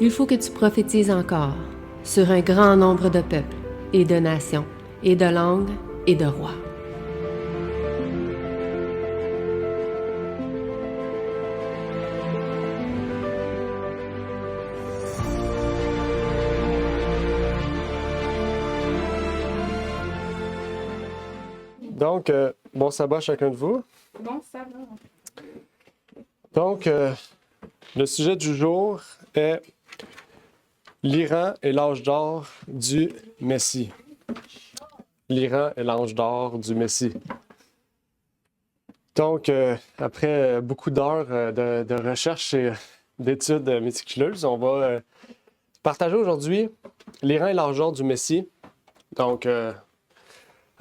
Il faut que tu prophétises encore sur un grand nombre de peuples et de nations et de langues et de rois. Donc, bon sabbat à chacun de vous. Bon, ça va. Donc, le sujet du jour est l'Iran et l'âge d'or du Messie. L'Iran et l'âge d'or du Messie. Donc, après beaucoup d'heures de recherche et d'études méticuleuses, on va partager aujourd'hui l'Iran et l'âge d'or du Messie. Donc,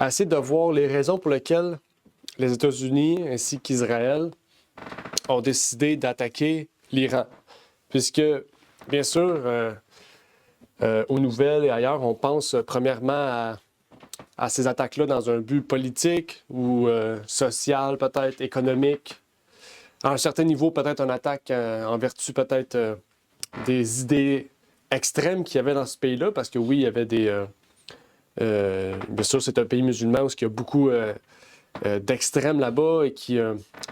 essayer de voir les raisons pour lesquelles les États-Unis ainsi qu'Israël ont décidé d'attaquer l'Iran. Puisque, bien sûr, aux nouvelles et ailleurs, on pense premièrement à ces attaques-là dans un but politique ou social, peut-être économique. À un certain niveau, peut-être une attaque en vertu peut-être des idées extrêmes qu'il y avait dans ce pays-là, parce que oui, il y avait des... bien sûr, c'est un pays musulman où il y a beaucoup d'extrêmes là-bas et qui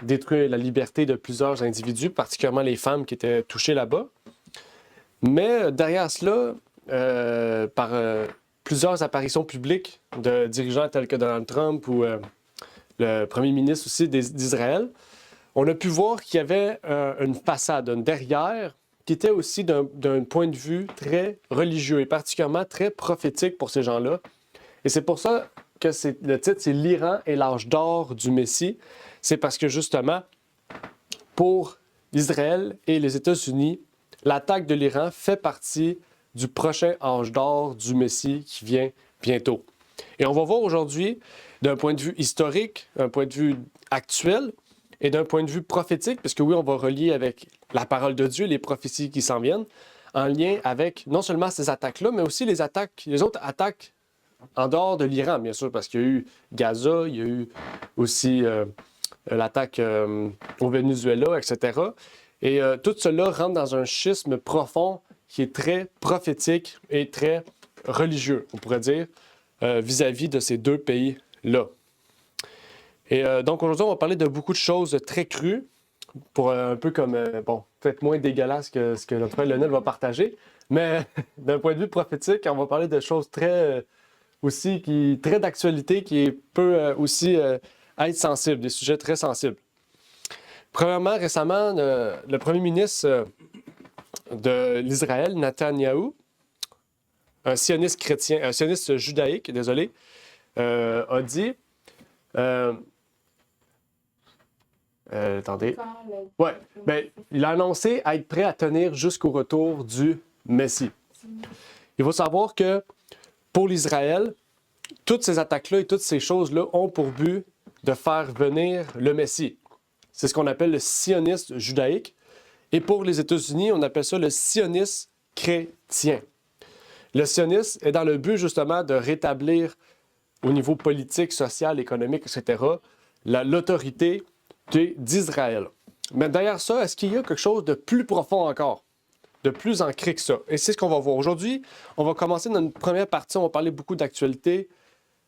détruit la liberté de plusieurs individus, particulièrement les femmes qui étaient touchées là-bas. Mais derrière cela, par plusieurs apparitions publiques de dirigeants tels que Donald Trump ou le premier ministre aussi d'Israël, on a pu voir qu'il y avait une façade, un derrière, qui était aussi d'un point de vue très religieux et particulièrement très prophétique pour ces gens-là. Et c'est pour ça que le titre, c'est l'Iran et l'âge d'or du Messie. C'est parce que justement, pour Israël et les États-Unis, l'attaque de l'Iran fait partie du prochain âge d'or du Messie qui vient bientôt. Et on va voir aujourd'hui, d'un point de vue historique, d'un point de vue actuel et d'un point de vue prophétique, parce que oui, on va relier avec la parole de Dieu, les prophéties qui s'en viennent, en lien avec non seulement ces attaques-là, mais aussi les autres attaques en dehors de l'Iran, bien sûr, parce qu'il y a eu Gaza, il y a eu aussi l'attaque au Venezuela, etc. Et tout cela rentre dans un schisme profond qui est très prophétique et très religieux, on pourrait dire, vis-à-vis de ces deux pays-là. Et donc aujourd'hui, on va parler de beaucoup de choses très crues, pour un peu comme, bon, peut-être moins dégueulasse que ce que notre frère Lionel va partager, mais d'un point de vue prophétique, on va parler de choses très... aussi très d'actualité, qui peut aussi être sensible, des sujets très sensibles. Premièrement, récemment, le premier ministre de l'Israël, Netanyahou, un sioniste chrétien, un sioniste judaïque, désolé, a dit... attendez. Ouais, ben, il a annoncé être prêt à tenir jusqu'au retour du Messie. Il faut savoir que pour l'Israël, toutes ces attaques-là et toutes ces choses-là ont pour but de faire venir le Messie. C'est ce qu'on appelle le sionisme judaïque. Et pour les États-Unis, on appelle ça le sionisme chrétien. Le sionisme est dans le but justement de rétablir au niveau politique, social, économique, etc., l'autorité d'Israël. Mais derrière ça, est-ce qu'il y a quelque chose de plus profond encore? De plus ancré que ça. Et c'est ce qu'on va voir. Aujourd'hui, on va commencer dans une première partie, on va parler beaucoup d'actualité,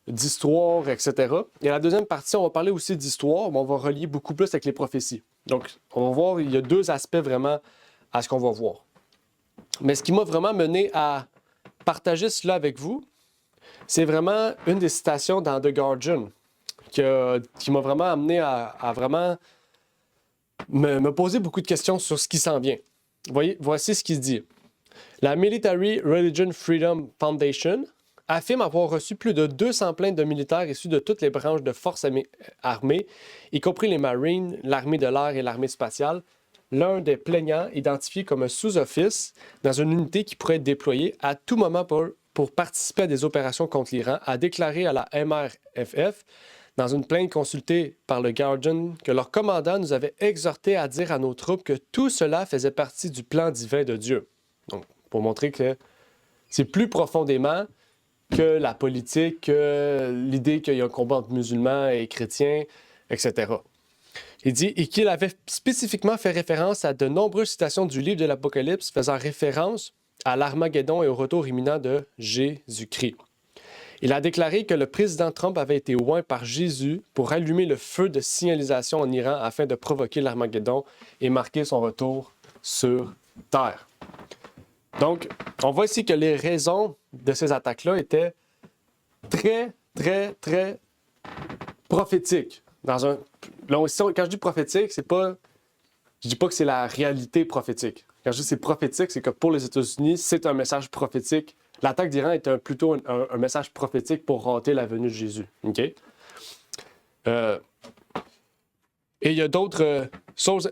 d'histoire, etc. Et la deuxième partie, on va parler aussi d'histoire, mais on va relier beaucoup plus avec les prophéties. Donc, on va voir, il y a deux aspects vraiment à ce qu'on va voir. Mais ce qui m'a vraiment mené à partager cela avec vous, c'est vraiment une des citations dans The Guardian qui m'a vraiment amené à vraiment me poser beaucoup de questions sur ce qui s'en vient. Voici ce qu'il dit. La Military Religion Freedom Foundation affirme avoir reçu plus de 200 plaintes de militaires issus de toutes les branches de forces armées, y compris les Marines, l'armée de l'air et l'armée spatiale. L'un des plaignants, identifié comme un sous-office dans une unité qui pourrait être déployée à tout moment pour participer à des opérations contre l'Iran, a déclaré à la MRFF, dans une plainte consultée par le Guardian, que leur commandant nous avait exhorté à dire à nos troupes que tout cela faisait partie du plan divin de Dieu. Donc, pour montrer que c'est plus profondément que la politique, que l'idée qu'il y a un combat entre musulmans et chrétiens, etc. Il dit, et qu'il avait spécifiquement fait référence à de nombreuses citations du livre de l'Apocalypse faisant référence à l'Armageddon et au retour imminent de Jésus-Christ. Il a déclaré que le président Trump avait été oint par Jésus pour allumer le feu de signalisation en Iran afin de provoquer l'Armageddon et marquer son retour sur Terre. Donc, on voit ici que les raisons de ces attaques-là étaient très, très, très prophétiques. Quand je dis prophétique, je dis pas que c'est la réalité prophétique. Quand je dis c'est prophétique, c'est que pour les États-Unis, c'est un message prophétique. L'attaque d'Iran est plutôt un message prophétique pour rater la venue de Jésus. OK? Et il y a d'autres choses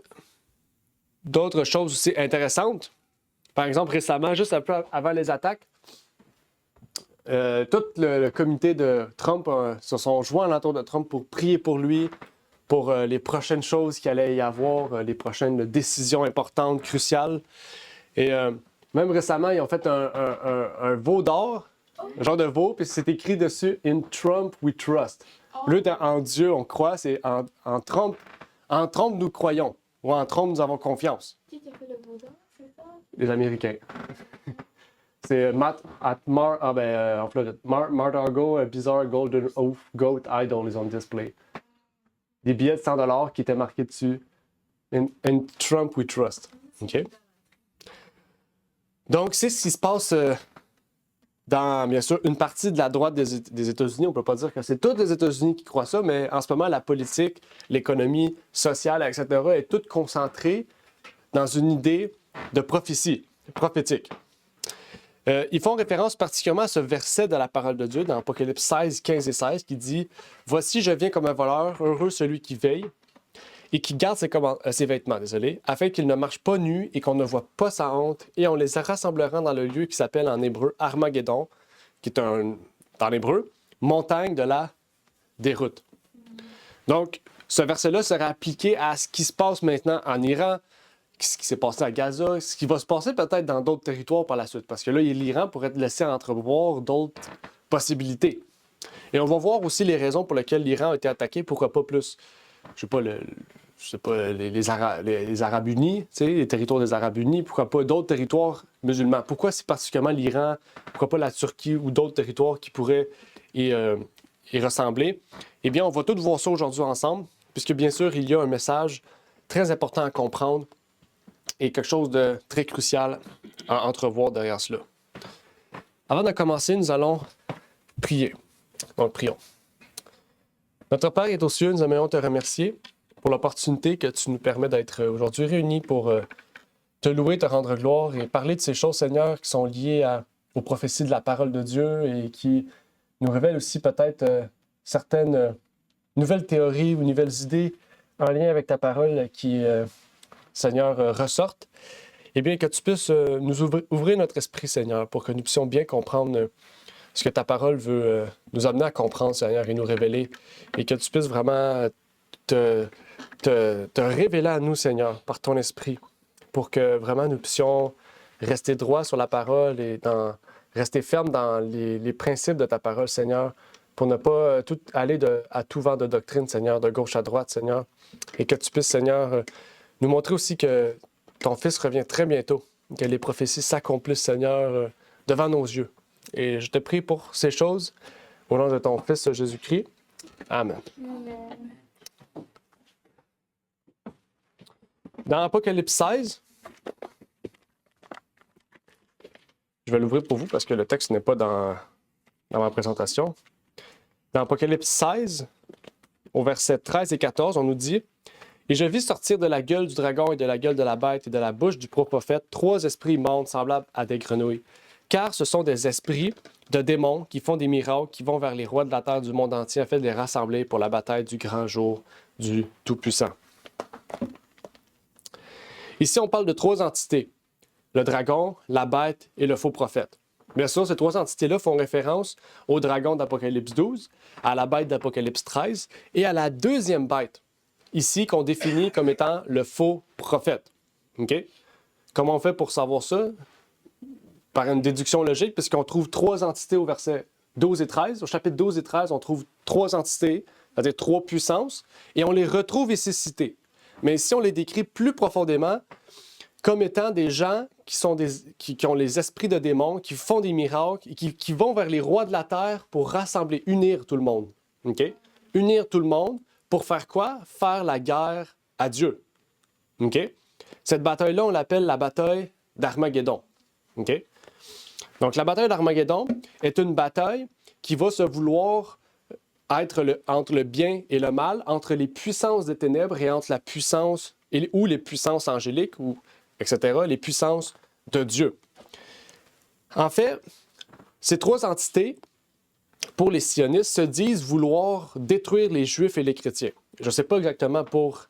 aussi intéressantes. Par exemple, récemment, juste un peu avant les attaques, tout le comité de Trump se sont joints à l'entour de Trump pour prier pour lui, pour les prochaines choses qu'il allait y avoir, les prochaines décisions importantes, cruciales. Et même récemment, ils ont fait un veau d'or, un genre de veau, puis c'est écrit dessus « In Trump we trust ». Là, en Dieu, on croit, c'est en Trump nous croyons, ou en Trump nous avons confiance. Qui a fait le veau d'or, c'est ça? Les Américains. C'est en Floride. Mar-a-Lago, a bizarre golden oath goat idol is on display. Des billets de 100$ qui étaient marqués dessus. In Trump we trust. OK? Donc, c'est ce qui se passe dans, bien sûr, une partie de la droite des États-Unis. On ne peut pas dire que c'est tous les États-Unis qui croient ça, mais en ce moment, la politique, l'économie sociale, etc., est toute concentrée dans une idée de prophétie, prophétique. Ils font référence particulièrement à ce verset de la parole de Dieu dans Apocalypse 16, 15 et 16 qui dit « Voici, je viens comme un voleur, heureux celui qui veille et qui garde ses vêtements, afin qu'il ne marche pas nu et qu'on ne voit pas sa honte, et on les rassemblera dans le lieu qui s'appelle en hébreu Armageddon, qui est dans l'hébreu, montagne de la déroute. » Donc, ce verset-là serait appliqué à ce qui se passe maintenant en Iran, ce qui s'est passé à Gaza, ce qui va se passer peut-être dans d'autres territoires par la suite. Parce que là, l'Iran pourrait laisser entrevoir d'autres possibilités. Et on va voir aussi les raisons pour lesquelles l'Iran a été attaqué. Pourquoi pas plus, les Arabes Unis, les territoires des Arabes Unis. Pourquoi pas d'autres territoires musulmans. Pourquoi c'est particulièrement l'Iran? Pourquoi pas la Turquie ou d'autres territoires qui pourraient y ressembler? Eh bien, on va tout voir ça aujourd'hui ensemble, puisque bien sûr, il y a un message très important à comprendre et quelque chose de très crucial à entrevoir derrière cela. Avant de commencer, nous allons prier. Donc, prions. Notre Père est aux cieux, nous aimerions te remercier pour l'opportunité que tu nous permets d'être aujourd'hui réunis pour te louer, te rendre gloire et parler de ces choses, Seigneur, qui sont liées aux prophéties de la parole de Dieu et qui nous révèlent aussi peut-être certaines nouvelles théories ou nouvelles idées en lien avec ta parole qui Seigneur, ressortent, eh bien, que tu puisses nous ouvrir notre esprit, Seigneur, pour que nous puissions bien comprendre ce que ta parole veut nous amener à comprendre, Seigneur, et nous révéler, et que tu puisses vraiment te révéler à nous, Seigneur, par ton esprit, pour que vraiment nous puissions rester droits sur la parole et rester fermes dans les principes de ta parole, Seigneur, pour ne pas aller à tout vent de doctrine, Seigneur, de gauche à droite, Seigneur, et que tu puisses, Seigneur, nous montrer aussi que ton Fils revient très bientôt, que les prophéties s'accomplissent, Seigneur, devant nos yeux. Et je te prie pour ces choses, au nom de ton Fils Jésus-Christ. Amen. Amen. Dans Apocalypse 16, je vais l'ouvrir pour vous parce que le texte n'est pas dans ma présentation. Dans Apocalypse 16, au verset 13 et 14, on nous dit « Et je vis sortir de la gueule du dragon et de la gueule de la bête et de la bouche du prophète 3 esprits immondes semblables à des grenouilles. Car ce sont des esprits de démons qui font des miracles, qui vont vers les rois de la terre du monde entier afin de les rassembler pour la bataille du grand jour du Tout-Puissant. » Ici, on parle de 3 entités, le dragon, la bête et le faux prophète. Bien sûr, ces 3 entités-là font référence au dragon d'Apocalypse 12, à la bête d'Apocalypse 13 et à la deuxième bête, ici qu'on définit comme étant le faux prophète. Okay? Comment on fait pour savoir ça? Par une déduction logique, puisqu'on trouve 3 entités au verset 12 et 13. Au chapitre 12 et 13, on trouve 3 entités c'est-à-dire 3 puissances, et on les retrouve ici cités. Mais ici, on les décrit plus profondément comme étant des gens qui ont les esprits de démons, qui font des miracles, et qui vont vers les rois de la terre pour rassembler, unir tout le monde. OK? Unir tout le monde pour faire quoi? Faire la guerre à Dieu. OK? Cette bataille-là, on l'appelle la bataille d'Armageddon. OK? Donc, la bataille d'Armageddon est une bataille qui va se vouloir être entre le bien et le mal, entre les puissances des ténèbres et entre la puissance, ou les puissances angéliques, ou etc., les puissances de Dieu. En fait, ces trois entités, pour les sionistes, se disent vouloir détruire les Juifs et les chrétiens. Je ne sais pas exactement pour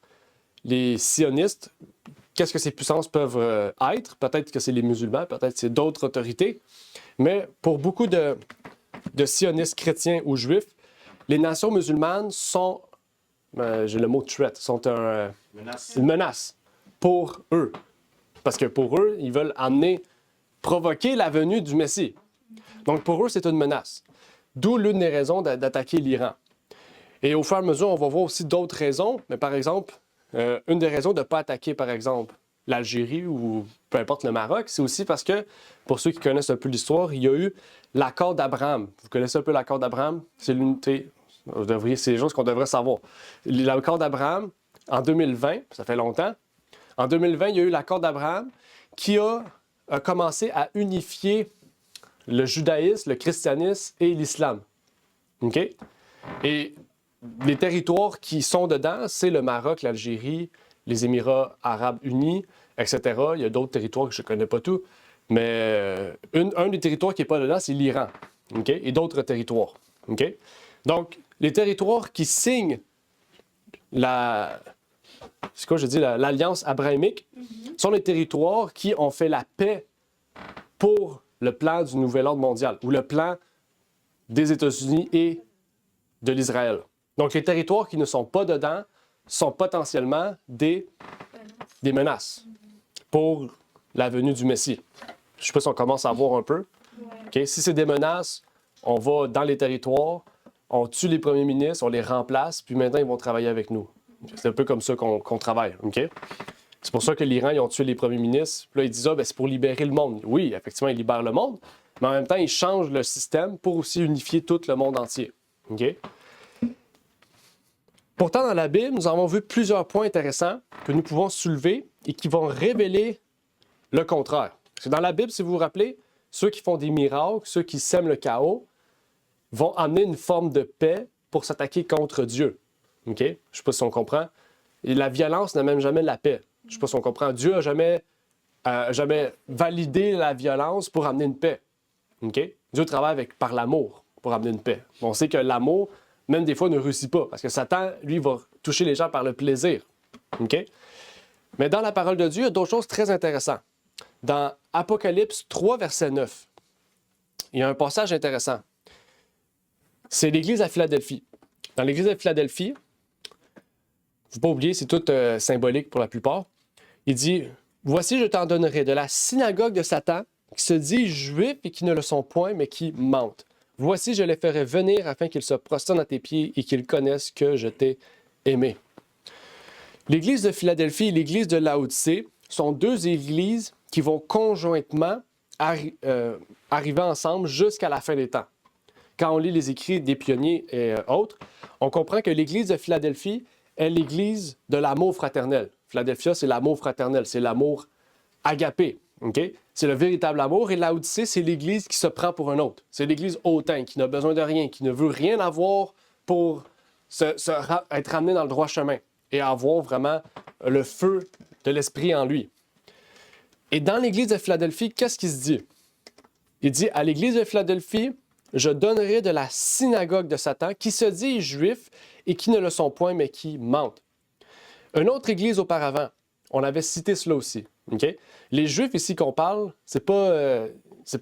les sionistes qu'est-ce que ces puissances peuvent être. Peut-être que c'est les musulmans, peut-être que c'est d'autres autorités. Mais pour beaucoup de sionistes chrétiens ou juifs, les nations musulmanes sont, j'ai le mot threat, sont une menace pour eux. Parce que pour eux, ils veulent provoquer la venue du Messie. Donc pour eux, c'est une menace. D'où l'une des raisons d'attaquer l'Iran. Et au fur et à mesure, on va voir aussi d'autres raisons. Mais par exemple, une des raisons de ne pas attaquer, par exemple, l'Algérie ou peu importe le Maroc, c'est aussi parce que, pour ceux qui connaissent un peu l'histoire, il y a eu l'accord d'Abraham. Vous connaissez un peu l'accord d'Abraham? C'est l'unité. C'est des choses qu'on devrait savoir. L'accord d'Abraham, en 2020, ça fait longtemps, en 2020, il y a eu l'accord d'Abraham qui a commencé à unifier le judaïsme, le christianisme et l'islam. OK? Et les territoires qui sont dedans, c'est le Maroc, l'Algérie, les Émirats arabes unis, etc. Il y a d'autres territoires que je ne connais pas tous, mais un des territoires qui n'est pas dedans, c'est l'Iran. OK? Et d'autres territoires. OK? Donc, les territoires qui signent l'alliance abrahamique sont les territoires qui ont fait la paix pour le plan du nouvel ordre mondial, ou le plan des États-Unis et de l'Israël. Donc, les territoires qui ne sont pas dedans sont potentiellement des menaces pour la venue du Messie. Je ne sais pas si on commence à voir un peu. Okay? Si c'est des menaces, on va dans les territoires, on tue les premiers ministres, on les remplace, puis maintenant, ils vont travailler avec nous. C'est un peu comme ça qu'on travaille. Okay? C'est pour ça que l'Iran, ils ont tué les premiers ministres. Puis là, ils disent, c'est pour libérer le monde. Oui, effectivement, ils libèrent le monde, mais en même temps, ils changent le système pour aussi unifier tout le monde entier. Okay? Pourtant, dans la Bible, nous avons vu plusieurs points intéressants que nous pouvons soulever et qui vont révéler le contraire. Parce que dans la Bible, si vous vous rappelez, ceux qui font des miracles, ceux qui sèment le chaos, vont amener une forme de paix pour s'attaquer contre Dieu. OK? Je ne sais pas si on comprend. Et la violence n'amène jamais la paix. Je ne sais pas si on comprend. Dieu n'a jamais validé la violence pour amener une paix. OK? Dieu travaille par l'amour pour amener une paix. On sait que l'amour, même des fois, ne réussit pas. Parce que Satan, lui, va toucher les gens par le plaisir. OK? Mais dans la parole de Dieu, il y a d'autres choses très intéressantes. Dans Apocalypse 3, verset 9, il y a un passage intéressant. C'est l'Église à Philadelphie. Dans l'Église de Philadelphie, il ne faut pas oublier, c'est tout symbolique pour la plupart. Il dit, « Voici, je t'en donnerai de la synagogue de Satan, qui se dit juifs et qui ne le sont point, mais qui mentent. Voici, je les ferai venir afin qu'ils se prosternent à tes pieds et qu'ils connaissent que je t'ai aimé. » L'Église de Philadelphie et l'Église de Laodicée sont deux églises qui vont conjointement arriver ensemble jusqu'à la fin des temps. Quand on lit les écrits des pionniers et autres, on comprend que l'Église de Philadelphie est l'Église de l'amour fraternel. Philadelphia, c'est l'amour fraternel, c'est l'amour agapé. Okay? C'est le véritable amour. Et Laodicée, c'est l'Église qui se prend pour un autre. C'est l'Église hautain, qui n'a besoin de rien, qui ne veut rien avoir pour être ramené dans le droit chemin et avoir vraiment le feu de l'Esprit en lui. Et dans l'Église de Philadelphie, qu'est-ce qu'il se dit? Il dit, à l'Église de Philadelphie, je donnerai de la synagogue de Satan qui se dit juifs et qui ne le sont point, mais qui mentent. Une autre Église auparavant, on avait cité cela aussi. Okay? Les Juifs ici qu'on parle, c'est pas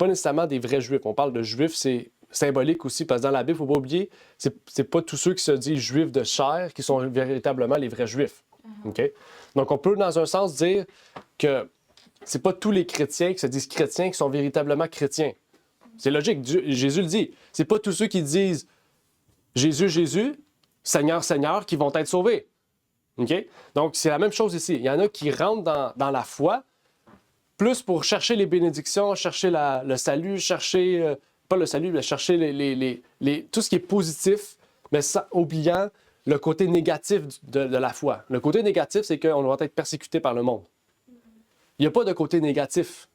nécessairement des vrais Juifs. On parle de Juifs, c'est symbolique aussi, parce que dans la Bible, il ne faut pas oublier, c'est pas tous ceux qui se disent Juifs de chair qui sont véritablement les vrais Juifs. Okay? Donc, on peut, dans un sens, dire que c'est pas tous les chrétiens qui se disent chrétiens qui sont véritablement chrétiens. C'est logique, Jésus le dit. C'est pas tous ceux qui disent Jésus, Jésus Seigneur, Seigneur, qui vont être sauvés. OK? Donc, c'est la même chose ici. Il y en a qui rentrent dans la foi, plus pour chercher les bénédictions, chercher le salut, chercher, pas le salut, mais chercher tout ce qui est positif, mais oubliant le côté négatif de la foi. Le côté négatif, c'est qu'on va être persécuté par le monde. Il n'y a pas de côté négatif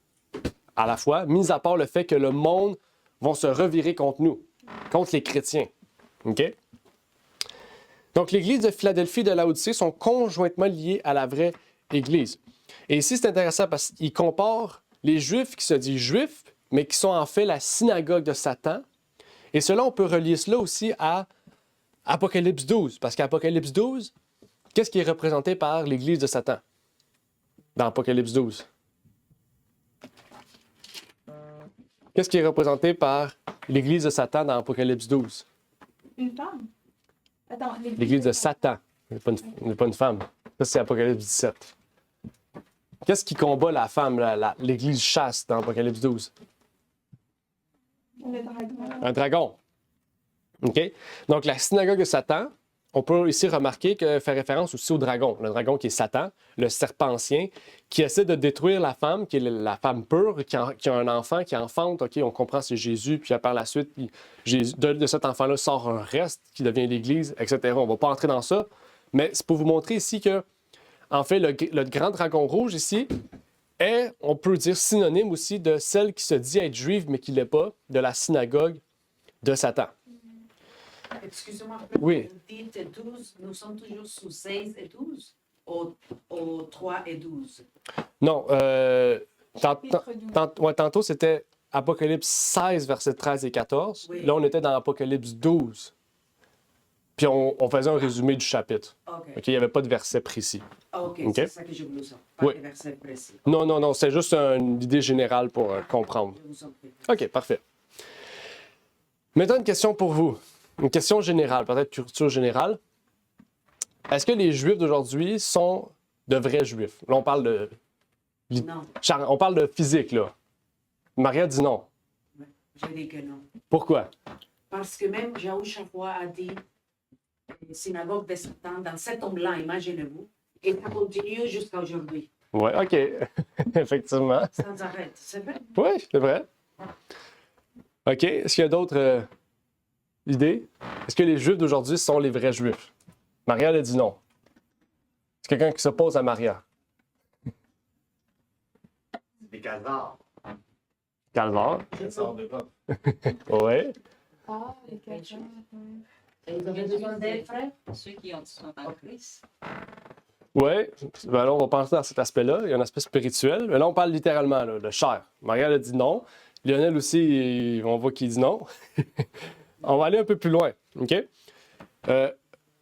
à la foi, mis à part le fait que le monde va se revirer contre nous, contre les chrétiens. OK? Donc, l'Église de Philadelphie et de Laodicée sont conjointement liées à la vraie Église. Et ici, c'est intéressant parce qu'il compare les Juifs qui se disent Juifs, mais qui sont en fait la synagogue de Satan. Et cela, on peut relier cela aussi à Apocalypse 12. Parce qu'Apocalypse 12, qu'est-ce qui est représenté par l'Église de Satan dans Apocalypse 12? Qu'est-ce qui est représenté par l'Église de Satan dans Apocalypse 12? Une femme. Attends, L'Église de Satan. On n'est pas une femme. Ça, c'est Apocalypse 17. Qu'est-ce qui combat la femme, l'Église chaste dans Apocalypse 12? Le dragon. Un dragon. OK? Donc, la synagogue de Satan, on peut ici remarquer que fait référence aussi au dragon. Le dragon qui est Satan, le serpent ancien, qui essaie de détruire la femme, qui est la femme pure, qui a un enfant, qui enfante. OK, on comprend c'est Jésus, puis par la suite, de cet enfant-là sort un reste qui devient l'Église, etc. On ne va pas entrer dans ça, mais c'est pour vous montrer ici que, en fait, le grand dragon rouge ici est, on peut dire, synonyme aussi de celle qui se dit être juive, mais qui ne l'est pas, de la synagogue de Satan. Excusez-moi, Oui. dites 12, nous sommes toujours sous 16 et 12 ou 3 et 12? Non, Chapitre 12. tantôt c'était Apocalypse 16, versets 13 et 14. Oui. Là, on était dans Apocalypse 12. Puis on faisait un résumé du chapitre. OK. OK, il n'y avait pas de verset précis. OK, OK. c'est ça que je voulais savoir. Pas Oui. de verset précis. Non, c'est juste une idée générale pour comprendre. Je vous en prie. OK, parfait. Maintenant, une question pour vous. Une question générale, peut-être culture générale. Est-ce que les Juifs d'aujourd'hui sont de vrais Juifs? Là, on parle de... Non, On parle de physique, là. Maria dit non. je dis que non. Pourquoi? Parce que même Yahushua a dit, synagogue de Satan, dans cet homme-là, imaginez-vous, et ça continue jusqu'à aujourd'hui, Oui, OK. Effectivement. sans arrêt. C'est vrai? Oui, c'est vrai. OK. Est-ce qu'il y a d'autres idées? Est-ce que les Juifs d'aujourd'hui sont les vrais Juifs? Maria a dit non. C'est quelqu'un qui s'oppose à Maria. Des calvars. Calvar. Ça sort d'Europe. Oui. Ah, les quatre. Et vous avez besoin d'aide, frère? Ceux qui sont en Christ. Oui. Ben là, on va penser à cet aspect-là. Il y a un aspect spirituel. Mais là, on parle littéralement là, de chair. Maria a dit non. Lionel aussi, on voit qu'il dit non. On va aller un peu plus loin. OK?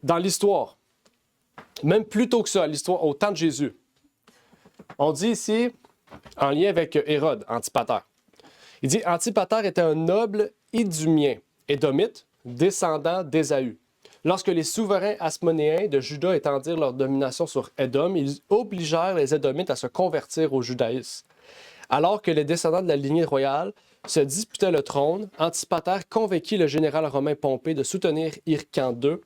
Dans l'histoire, même plus tôt que ça, l'histoire, au temps de Jésus, on dit ici, en lien avec Hérode, Antipater. Il dit Antipater était un noble idumien, édomite, descendant d'Ésaü. Lorsque les souverains asmonéens de Juda étendirent leur domination sur Édom, ils obligèrent les Édomites à se convertir au judaïsme. Alors que les descendants de la lignée royale se disputaient le trône, Antipater convainquit le général romain Pompée de soutenir Hircan II,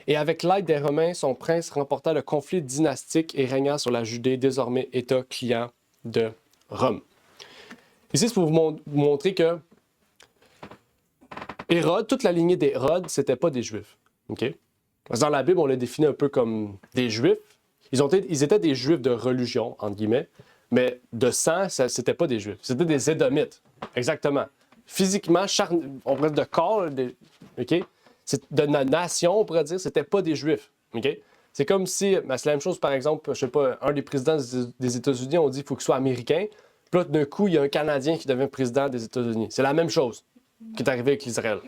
et avec l'aide des Romains, son prince remporta le conflit dynastique et régna sur la Judée, désormais État client de Rome. Ici, c'est pour vous montrer que Hérode, toute la lignée d'Hérode, c'était pas des Juifs. OK? Parce que dans la Bible, on les définit un peu comme des Juifs. Ils étaient des Juifs de religion, entre guillemets, mais de sang, c'était pas des Juifs. C'était des Édomites. Exactement. Physiquement, on pourrait dire de corps, OK? De nation, on pourrait dire, c'était pas des Juifs. OK? C'est comme si, c'est la même chose, par exemple, je sais pas, un des présidents des États-Unis, on dit qu'il faut qu'il soit américain. Puis là, d'un coup, il y a un Canadien qui devient président des États-Unis. C'est la même chose qui est arrivé avec l'Israël.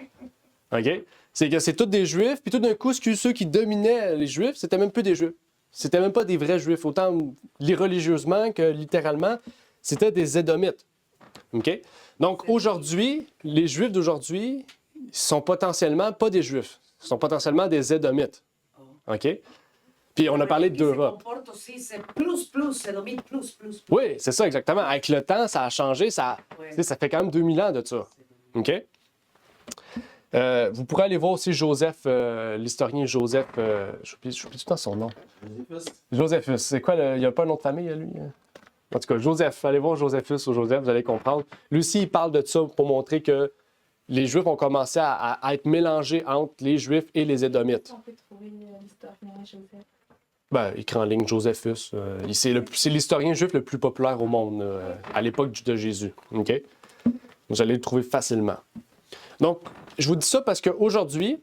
OK? C'est que c'est tous des Juifs, puis tout d'un coup, ceux qui dominaient les Juifs, c'était même plus des Juifs. C'était même pas des vrais Juifs. Autant religieusement que littéralement, c'était des Édomites. OK? Donc, aujourd'hui, les Juifs d'aujourd'hui sont potentiellement pas des Juifs. Ils sont potentiellement des Édomites. OK? Puis on a parlé d'Europe. Se comporte aussi, c'est c'est domine plus. Oui, c'est ça, exactement. Avec le temps, ça a changé. Ça Ouais. fait quand même 2000 ans de ça. OK? Vous pourrez aller voir aussi Joseph, l'historien Joseph, j'oublie tout le temps son nom. Josephus, c'est quoi, il n'y a pas un nom de famille à lui? En tout cas, Joseph, allez voir Josephus ou Joseph, vous allez comprendre. Lui aussi, il parle de ça pour montrer que les Juifs ont commencé à être mélangés entre les Juifs et les Édomites. On peut trouver l'historien Joseph. Ben, écrit en ligne Josephus. C'est l'historien juif le plus populaire au monde à l'époque de Jésus. OK? Vous allez le trouver facilement. Donc, je vous dis ça parce qu'aujourd'hui,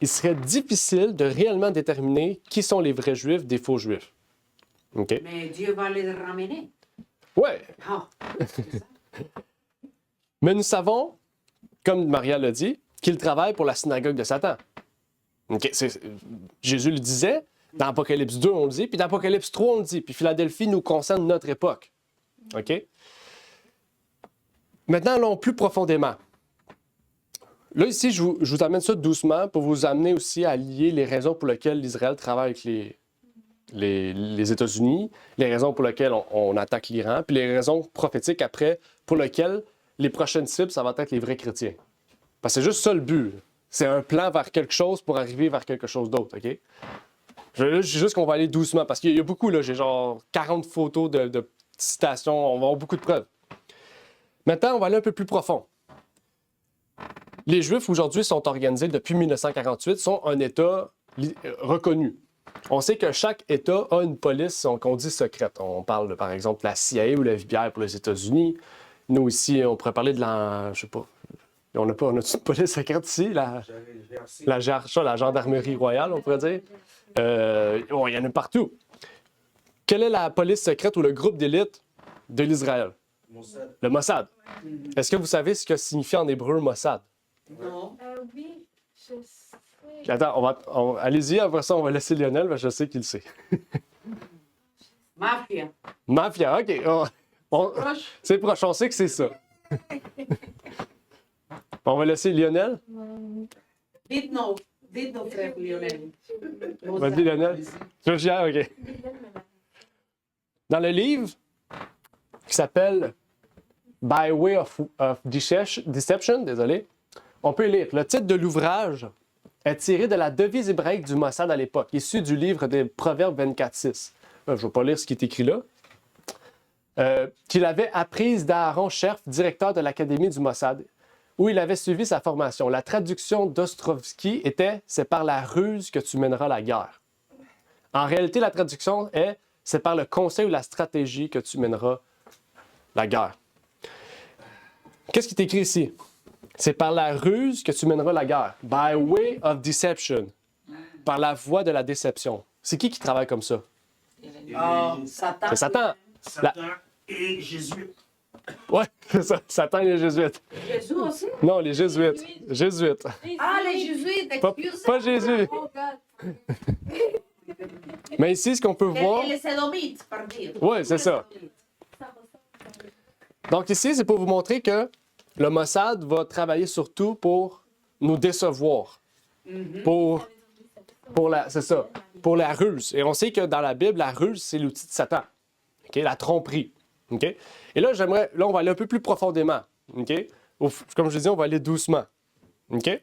il serait difficile de réellement déterminer qui sont les vrais Juifs des faux Juifs. OK? Mais Dieu va les ramener. Ouais. Ah, Mais nous savons, comme Maria l'a dit, qu'il travaille pour la synagogue de Satan. OK? Jésus le disait, dans Apocalypse 2, on le dit, puis dans Apocalypse 3, on le dit, puis Philadelphie nous concerne notre époque. OK? Maintenant, allons plus profondément. Là, ici, je vous amène ça doucement pour vous amener aussi à lier les raisons pour lesquelles l'Israël travaille avec les États-Unis, les raisons pour lesquelles on attaque l'Iran, puis les raisons prophétiques après pour lesquelles les prochaines cibles, ça va être les vrais chrétiens. Parce que c'est juste ça le but. C'est un plan vers quelque chose pour arriver vers quelque chose d'autre, OK? Je dis juste qu'on va aller doucement, parce qu'il y a beaucoup, là, j'ai genre 40 photos de citations, on va avoir beaucoup de preuves. Maintenant, on va aller un peu plus profond. Les Juifs, aujourd'hui, sont organisés depuis 1948, sont un État reconnu. On sait que chaque État a une police qu'on dit secrète. On parle, par exemple, de la CIA ou la FBI pour les États-Unis. Nous, ici, on pourrait parler de la... Je sais pas. On a une police secrète ici? La gendarmerie royale, on pourrait dire. Il y en a partout. Quelle est la police secrète ou le groupe d'élite de l'Israël? Le Mossad. Est-ce que vous savez ce que signifie en hébreu Mossad? non. Oui, je sais. Attends, allez-y, après ça, on va laisser Lionel, parce que je sais qu'il le sait. Mafia. Mafia, OK. Proche. C'est proche, on sait que c'est ça. On va laisser Lionel. Dites-nous, frère Lionel. Vas-y, Lionel. OK. Dans le livre qui s'appelle By Way of Deception, désolé, on peut lire. Le titre de l'ouvrage est tiré de la devise hébraïque du Mossad à l'époque, issue du livre des Proverbes 24:6. Je ne vais pas lire ce qui est écrit là. Qu'il avait apprise d'Aaron Scherf, directeur de l'Académie du Mossad, où il avait suivi sa formation. La traduction d'Ostrovsky était « C'est par la ruse que tu mèneras la guerre ». En réalité, la traduction est « C'est par le conseil ou la stratégie que tu mèneras la guerre ». Qu'est-ce qui est écrit ici? C'est par la ruse que tu mèneras la guerre. By way of deception. Par la voie de la déception. C'est qui travaille comme ça? Satan. C'est Satan. Satan et Jésus. Ouais, c'est ça. Satan et les Jésuites. Jésus aussi? Non, les Jésuites. Jésuites. Ah, les Jésuites, Pas excusez-moi. Jésus. Oh God. Mais ici, ce qu'on peut voir... Et les Sédomites, par dire. Ouais, c'est ça. Donc ici, c'est pour vous montrer que le Mossad va travailler surtout pour nous décevoir. C'est ça, pour la ruse. Et on sait que dans la Bible, la ruse, c'est l'outil de Satan. OK? La tromperie. OK? Et là, on va aller un peu plus profondément. OK? Comme je disais, on va aller doucement. OK?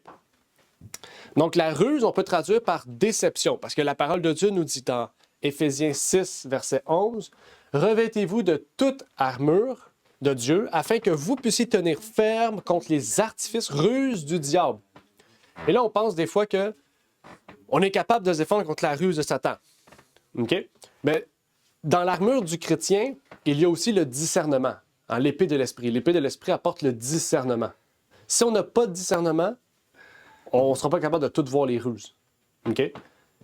Donc, la ruse, on peut traduire par déception, parce que la parole de Dieu nous dit dans Éphésiens 6, verset 11, « Revêtez-vous de toute armure de Dieu, afin que vous puissiez tenir ferme contre les artifices ruses du diable. » Et là, on pense des fois que on est capable de se défendre contre la ruse de Satan. OK? Mais dans l'armure du chrétien, il y a aussi le discernement, l'épée de l'esprit. L'épée de l'esprit apporte le discernement. Si on n'a pas de discernement, on ne sera pas capable de tout voir les ruses. OK?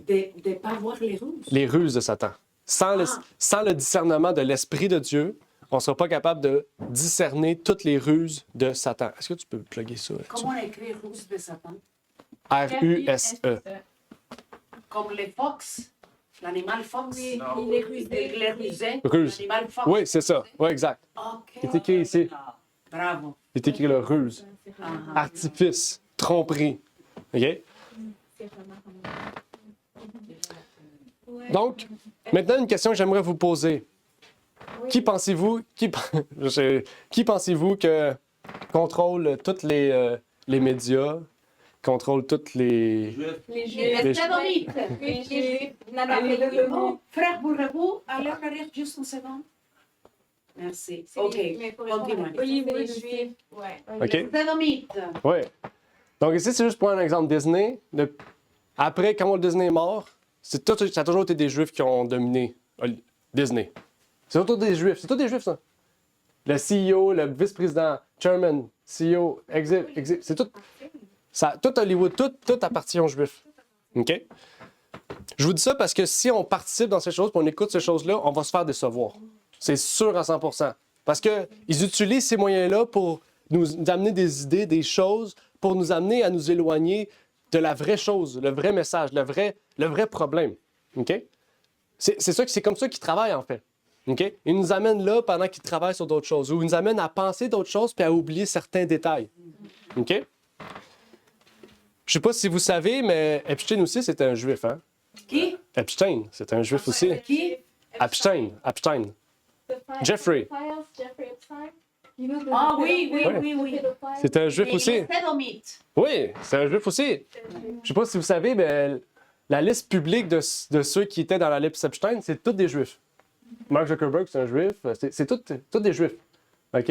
De ne pas voir les ruses. Les ruses de Satan. Sans le discernement de l'esprit de Dieu, on ne sera pas capable de discerner toutes les ruses de Satan. Est-ce que tu peux plugger ça? Comment on écrit ruse de Satan? R-U-S-E. Comme les fox, l'animal fox. Oui, Non. il est rusé. Les rusés. Ruse. L'animal fox. Oui, c'est ça. Oui, exact. OK. C'est écrit ici. Bravo. C'est écrit le ruse. Ah, Artifice. Tromperie. OK? C'est vraiment comme... Donc, maintenant, une question que j'aimerais vous poser. Qui pensez-vous que contrôle tous les médias, contrôle toutes les... Les Les Juifs. Sodomites. Les Juifs. Oh, frère, pourrez-vous aller en arrière juste une seconde? Merci. OK, continuez. Hollywood, les Juifs. Ouais. OK? Sodomites. Oui. Donc ici, c'est juste pour un exemple. Disney, après, quand Walt Disney est mort, ça a toujours été des Juifs qui ont dominé Disney. C'est toujours des Juifs. C'est tous des Juifs, ça. Le CEO, le vice-président, chairman, CEO, c'est tout. Tout Hollywood, tout appartient aux Juifs. OK? Je vous dis ça parce que si on participe dans ces choses et on écoute ces choses-là, on va se faire décevoir. C'est sûr à 100%. Parce qu'ils utilisent ces moyens-là pour nous amener des idées, des choses, pour nous amener à nous éloigner de la vraie chose, le vrai message, le vrai problème. OK? C'est comme ça qu'ils travaillent, en fait. OK? Ils nous amènent là pendant qu'ils travaillent sur d'autres choses, ou ils nous amènent à penser d'autres choses puis à oublier certains détails. OK? Je sais pas si vous savez, mais Epstein aussi, c'était un juif, hein? Qui? Epstein, c'était un juif aussi. Qui? Epstein. Jeffrey. Ah oui. C'était un juif Les aussi. Sodomites. Oui, c'est un juif aussi. Je sais pas si vous savez, mais la liste publique de ceux qui étaient dans la liste Epstein, c'est tous des juifs. Mark Zuckerberg, c'est un juif. C'est tous des juifs. OK?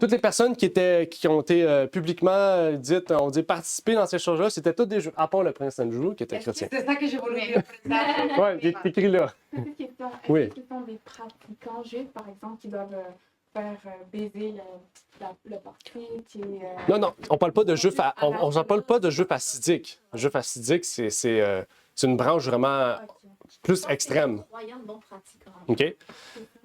Toutes les personnes qui ont été publiquement dites, on dit participer dans ces choses-là, c'était tous des juifs, à part le prince Andrew qui était chrétien. C'est ça que je voulais dire. Oui, il est écrit là. Petite question. Est-ce Oui. que ce sont des pratiquants juifs, par exemple, qui doivent faire baiser le portrait qui est... Non, on parle pas de juifs, on n'en parle pas de juifs assidiques. Le juif assidique, c'est une branche vraiment plus extrême. Croyants non pratiquants. OK?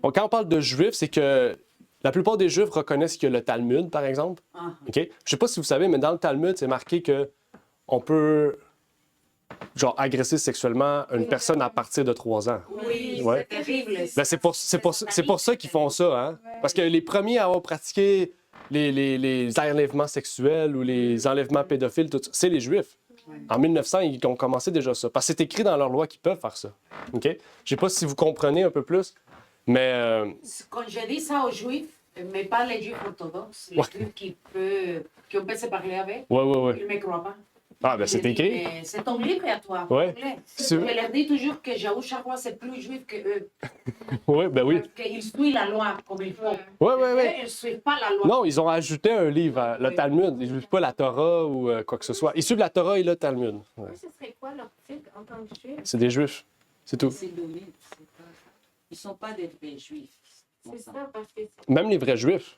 Donc, quand on parle de juifs, c'est que la plupart des juifs reconnaissent qu'il y a le Talmud, par exemple. Ah. OK? Je sais pas si vous savez, mais dans le Talmud, c'est marqué que on peut agresser sexuellement une personne à partir de 3 ans. Oui, Ouais. c'est terrible. Ben, c'est pour ça qu'ils font ça, hein? Parce que les premiers à avoir pratiqué les enlèvements sexuels ou les enlèvements pédophiles, tout ça, c'est les Juifs. En 1900, ils ont commencé déjà ça. Parce que c'est écrit dans leur loi qu'ils peuvent faire ça. OK? Je sais pas si vous comprenez un peu plus, mais... Quand je dis ça aux Juifs, mais pas les Juifs orthodoxes, les Juifs qu'on peut se parler avec, Ouais. ils ne me croient pas. Ah, ben c'est Je dis, écrit. mais c'est ton livre à toi. Ouais. Je leur dis toujours que Jaou Charrois, c'est plus juif qu'eux. Oui, ben oui. Parce qu'ils suivent la loi comme il faut. Oui. Eux, ils ne suivent pas la loi. Non, ils ont ajouté un livre, le Talmud. Ils ne suivent pas la Torah ou quoi que ce soit. Ils suivent la Torah et le Talmud. Ouais. Ce serait quoi leur titre en tant que juif? C'est des Juifs. C'est tout. C'est dommage, ils ne sont pas des vrais juifs. C'est ça, parce que... Même les vrais Juifs,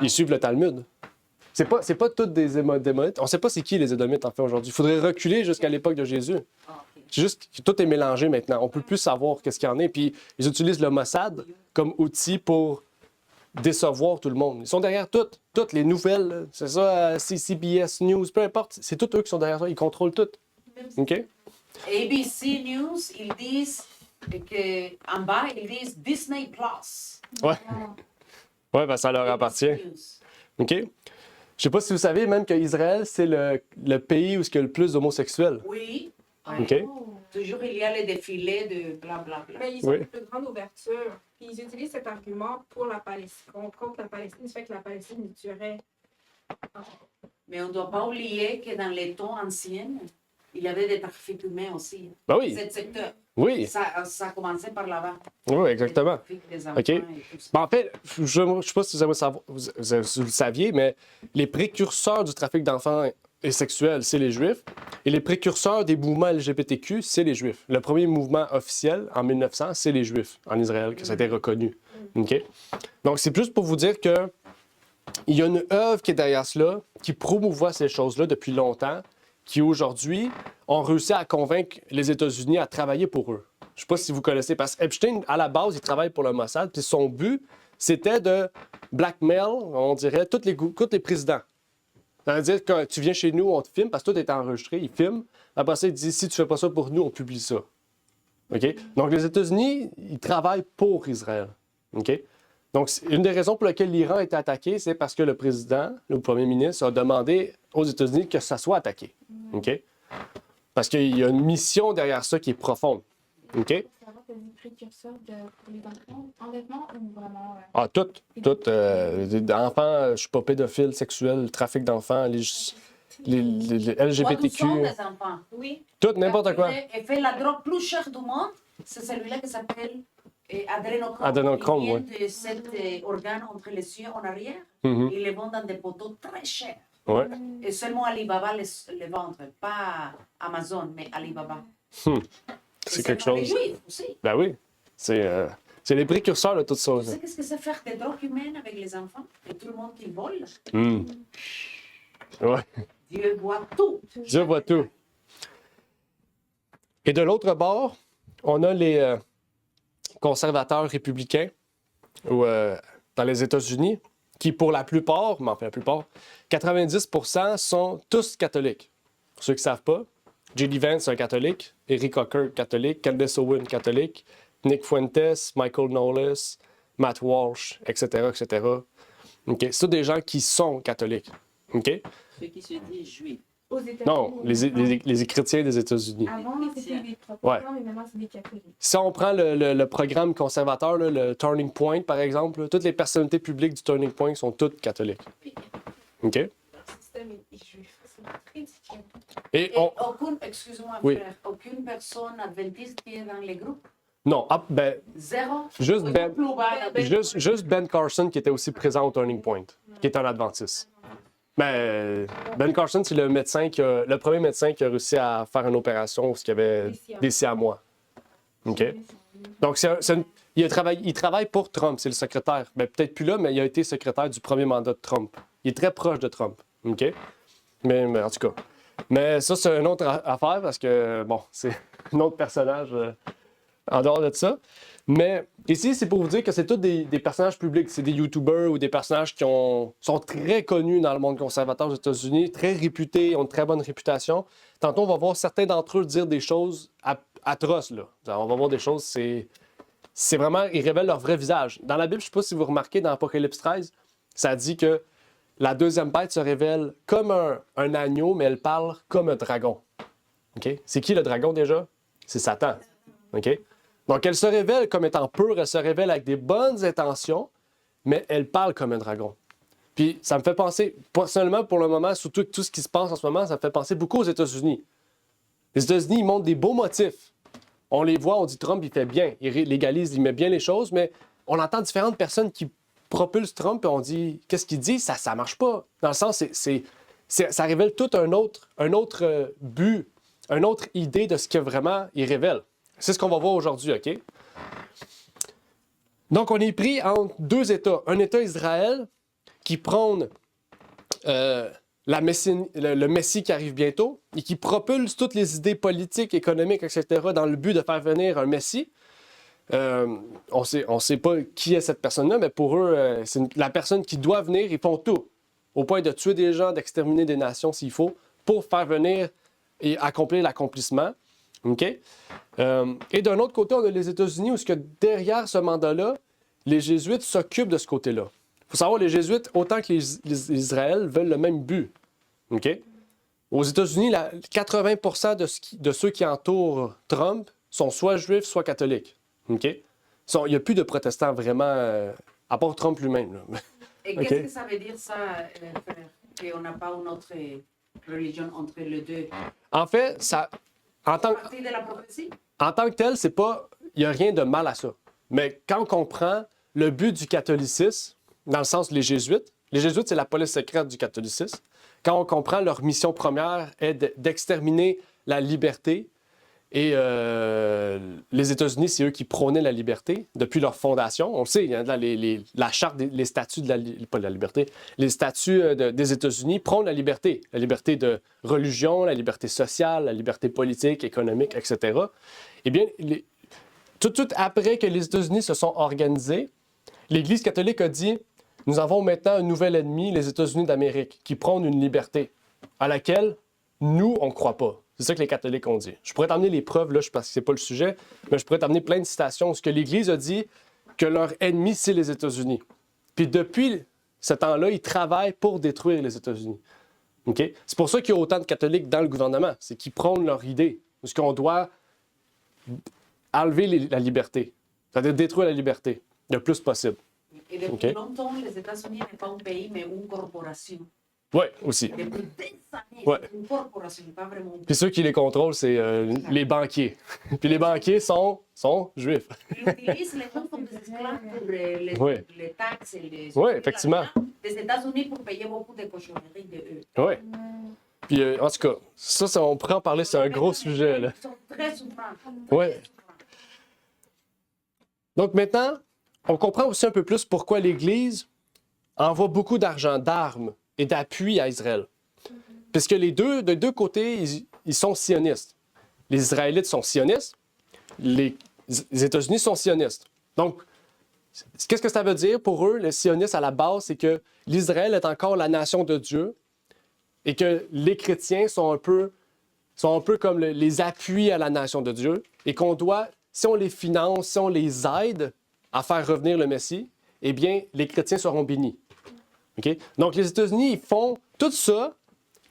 ils suivent le Talmud. C'est pas toutes des Édomites. On ne sait pas c'est qui les Édomites, en fait, aujourd'hui. Il faudrait reculer jusqu'à l'époque de Jésus. Ah, ok. C'est juste que tout est mélangé maintenant. On ne peut plus savoir qu'est-ce qu'il y en a. Puis ils utilisent le Mossad comme outil pour décevoir tout le monde. Ils sont derrière toutes les nouvelles. Là. C'est ça, CBS News, peu importe. C'est tous eux qui sont derrière ça. Ils contrôlent tout. OK? ABC News, ils disent qu'en bas, ils disent Disney Plus. Ouais. Ouais, ben ça leur appartient. OK? Je sais pas si vous savez même qu'Israël, c'est le pays où il y a le plus d'homosexuels. Oui. OK? Toujours, il y a les défilés de blablabla. Mais ils ont Oui. une plus grande ouverture. Puis ils utilisent cet argument pour la Palestine, contre la Palestine, du fait que la Palestine les tuerait. Mais on ne doit pas oublier que dans les temps anciens, il y avait des trafics humains aussi. Ben oui. Ce secteur. Oui. Ça a commencé par là-bas. Oui, exactement. Les trafics des enfants OK. et tout ça. Ben, en fait, je ne sais pas si vous le saviez, mais les précurseurs du trafic d'enfants et sexuels, c'est les Juifs. Et les précurseurs des mouvements LGBTQ, c'est les Juifs. Le premier mouvement officiel, en 1900, c'est les Juifs en Israël, que ça a été reconnu. OK? Donc, c'est juste pour vous dire que il y a une œuvre qui est derrière cela, qui promouvoit ces choses-là depuis longtemps, qui aujourd'hui ont réussi à convaincre les États-Unis à travailler pour eux. Je ne sais pas si vous connaissez, parce qu'Epstein, à la base, il travaille pour le Mossad, puis son but, c'était de blackmail, on dirait, tous les présidents. Ça veut dire que tu viens chez nous, on te filme, parce que tout est enregistré, il filme. Après ça, il dit, si tu fais pas ça pour nous, on publie ça. OK? Donc, les États-Unis, ils travaillent pour Israël. OK? Donc, une des raisons pour lesquelles l'Iran a été attaqué, c'est parce que le président, le premier ministre, a demandé aux États-Unis que ça soit attaqué. OK? Parce qu'il y a une mission derrière ça qui est profonde. OK? Savoir que des précurseurs pour les enfants, enlèvement ou vraiment... Ah, tout. Enfants, je suis pas pédophile, sexuel, trafic d'enfants. les Toi, LGBTQ, tous sont des enfants. Oui. tout, n'importe quoi. Et fait la drogue plus chère du monde, c'est celui-là qui s'appelle adrénochrome. Adrénochrome, Il vient oui. de cet organe entre les yeux en arrière. Mhm. Ils les vendent dans des poteaux très chers. Ouais. Et seulement Alibaba les vend. Pas Amazon, mais Alibaba. C'est quelque pour les chose. Juifs aussi. Ben oui. C'est les précurseurs de tout ça. Tu sais qu'est-ce que c'est faire des drogues humaines avec les enfants? Et tout le monde qui vole. Hmm. Ouais. Dieu voit tout. Dieu voit tout. Et de l'autre bord, on a les conservateurs républicains dans les États-Unis, qui pour la plupart, mais enfin la plupart, 90% sont tous catholiques. Pour ceux qui ne savent pas, J.D. Vance, un catholique, Eric Hocker, catholique, Candace Owen, catholique, Nick Fuentes, Michael Knowles, Matt Walsh, etc., etc. OK? C'est tous des gens qui sont catholiques. OK? Ceux qui se disent juifs. Aux États-Unis. Non, les chrétiens des États-Unis. Avant, c'était des protestants, mais maintenant, c'est des catholiques. Si on prend le programme conservateur, là, le Turning Point, par exemple, là, toutes les personnalités publiques du Turning Point sont toutes catholiques. OK? Le système est juif. C'est très différent. Et Et on... excuse-moi, Oui. frère, aucune personne adventiste qui est dans les groupes? Non, ben, Zéro? juste Ou Ben, plus bas, là, juste Ben Carson qui était aussi présent au Turning Point, qui est un adventiste. Ben, Ben Carson, c'est le premier médecin qui a réussi à faire une opération parce qu'il y avait des siamois. OK? Donc, il travaille pour Trump, c'est le secrétaire. Ben, peut-être plus là, mais il a été secrétaire du premier mandat de Trump. Il est très proche de Trump. OK? Mais en tout cas. Mais ça, c'est une autre affaire parce que, bon, c'est un autre personnage en dehors de ça. Mais ici, c'est pour vous dire que c'est tous des personnages publics. C'est des YouTubers ou des personnages qui sont très connus dans le monde conservateur aux États-Unis, très réputés, ont une très bonne réputation. Tantôt, on va voir certains d'entre eux dire des choses atroces. Là. On va voir des choses, c'est vraiment, ils révèlent leur vrai visage. Dans la Bible, je ne sais pas si vous remarquez, dans Apocalypse 13, ça dit que la deuxième bête se révèle comme un agneau, mais elle parle comme un dragon. OK? C'est qui le dragon déjà? C'est Satan. OK? Donc, elle se révèle comme étant pure, elle se révèle avec des bonnes intentions, mais elle parle comme un dragon. Puis, ça me fait penser, personnellement, pour le moment, surtout tout ce qui se passe en ce moment, ça me fait penser beaucoup aux États-Unis. Les États-Unis, ils montrent des beaux motifs. On les voit, on dit Trump, il fait bien, il légalise, il met bien les choses, mais on entend différentes personnes qui propulsent Trump et on dit, qu'est-ce qu'il dit? Ça marche pas. Dans le sens, ça révèle tout un autre but, une autre idée de ce que vraiment il révèle. C'est ce qu'on va voir aujourd'hui, OK? Donc, on est pris entre deux États. Un État Israël qui prône le Messie qui arrive bientôt et qui propulse toutes les idées politiques, économiques, etc. dans le but de faire venir un Messie. On sait pas qui est cette personne-là, mais pour eux, c'est la personne qui doit venir. Ils font tout, au point de tuer des gens, d'exterminer des nations s'il faut, pour faire venir et accomplir l'accomplissement. OK? Et d'un autre côté, on a les États-Unis où derrière ce mandat-là, les Jésuites s'occupent de ce côté-là. Il faut savoir, les Jésuites, autant que les Israël, veulent le même but. OK? Aux États-Unis, 80% de ceux qui entourent Trump sont soit juifs, soit catholiques. OK? Il n'y a plus de protestants vraiment, à part Trump lui-même. Là. Et OK. qu'est-ce que ça veut dire, ça, frère? Qu'on n'a pas une autre religion entre les deux? En fait, en tant Partie de la prophétie? que tel, il n'y a rien de mal à ça. Mais quand on comprend le but du catholicisme, dans le sens les Jésuites, c'est la police secrète du catholicisme. Quand on comprend leur mission première est d'exterminer la liberté, et les États-Unis, c'est eux qui prônaient la liberté depuis leur fondation. On le sait, hein, la charte, les statuts pas de la liberté, les statuts des États-Unis prônent la liberté de religion, la liberté sociale, la liberté politique, économique, etc. Eh bien, tout après que les États-Unis se sont organisés, l'Église catholique a dit « Nous avons maintenant un nouvel ennemi, les États-Unis d'Amérique, qui prônent une liberté à laquelle nous, on ne croit pas. » C'est ça que les catholiques ont dit. Je pourrais t'amener les preuves, là, parce que c'est pas le sujet, mais je pourrais t'amener plein de citations où ce que l'Église a dit que leur ennemi, c'est les États-Unis. Puis depuis ce temps-là, ils travaillent pour détruire les États-Unis. OK? C'est pour ça qu'il y a autant de catholiques dans le gouvernement. C'est qu'ils prônent leur idée. Parce qu'on doit enlever la liberté. C'est-à-dire détruire la liberté le plus possible. Et depuis OK. longtemps, les États-Unis n'est pas un pays, mais une corporation. Oui, aussi. Depuis des années, Ouais. c'est une corporation, pas vraiment. Puis ceux qui les contrôlent, c'est les banquiers. Puis les banquiers sont juifs. Ils utilisent les gens comme des esclaves pour Ouais. les taxes et les... Oui, effectivement. Des États-Unis pour payer beaucoup de cochonneries de eux. Oui. Puis en tout cas, ça, on pourrait en parler, c'est un gros sujet, là. Ils sont très souffrants. Ouais. Donc maintenant, on comprend aussi un peu plus pourquoi l'Église envoie beaucoup d'argent, d'armes et d'appui à Israël. Puisque de deux côtés, ils sont sionistes. Les Israélites sont sionistes, les États-Unis sont sionistes. Donc, qu'est-ce que ça veut dire pour eux, les sionistes à la base, c'est que l'Israël est encore la nation de Dieu et que les chrétiens sont un peu comme les appuis à la nation de Dieu et qu'on doit, si on les finance, si on les aide à faire revenir le Messie, eh bien, les chrétiens seront bénis. OK? Donc, les États-Unis, ils font tout ça,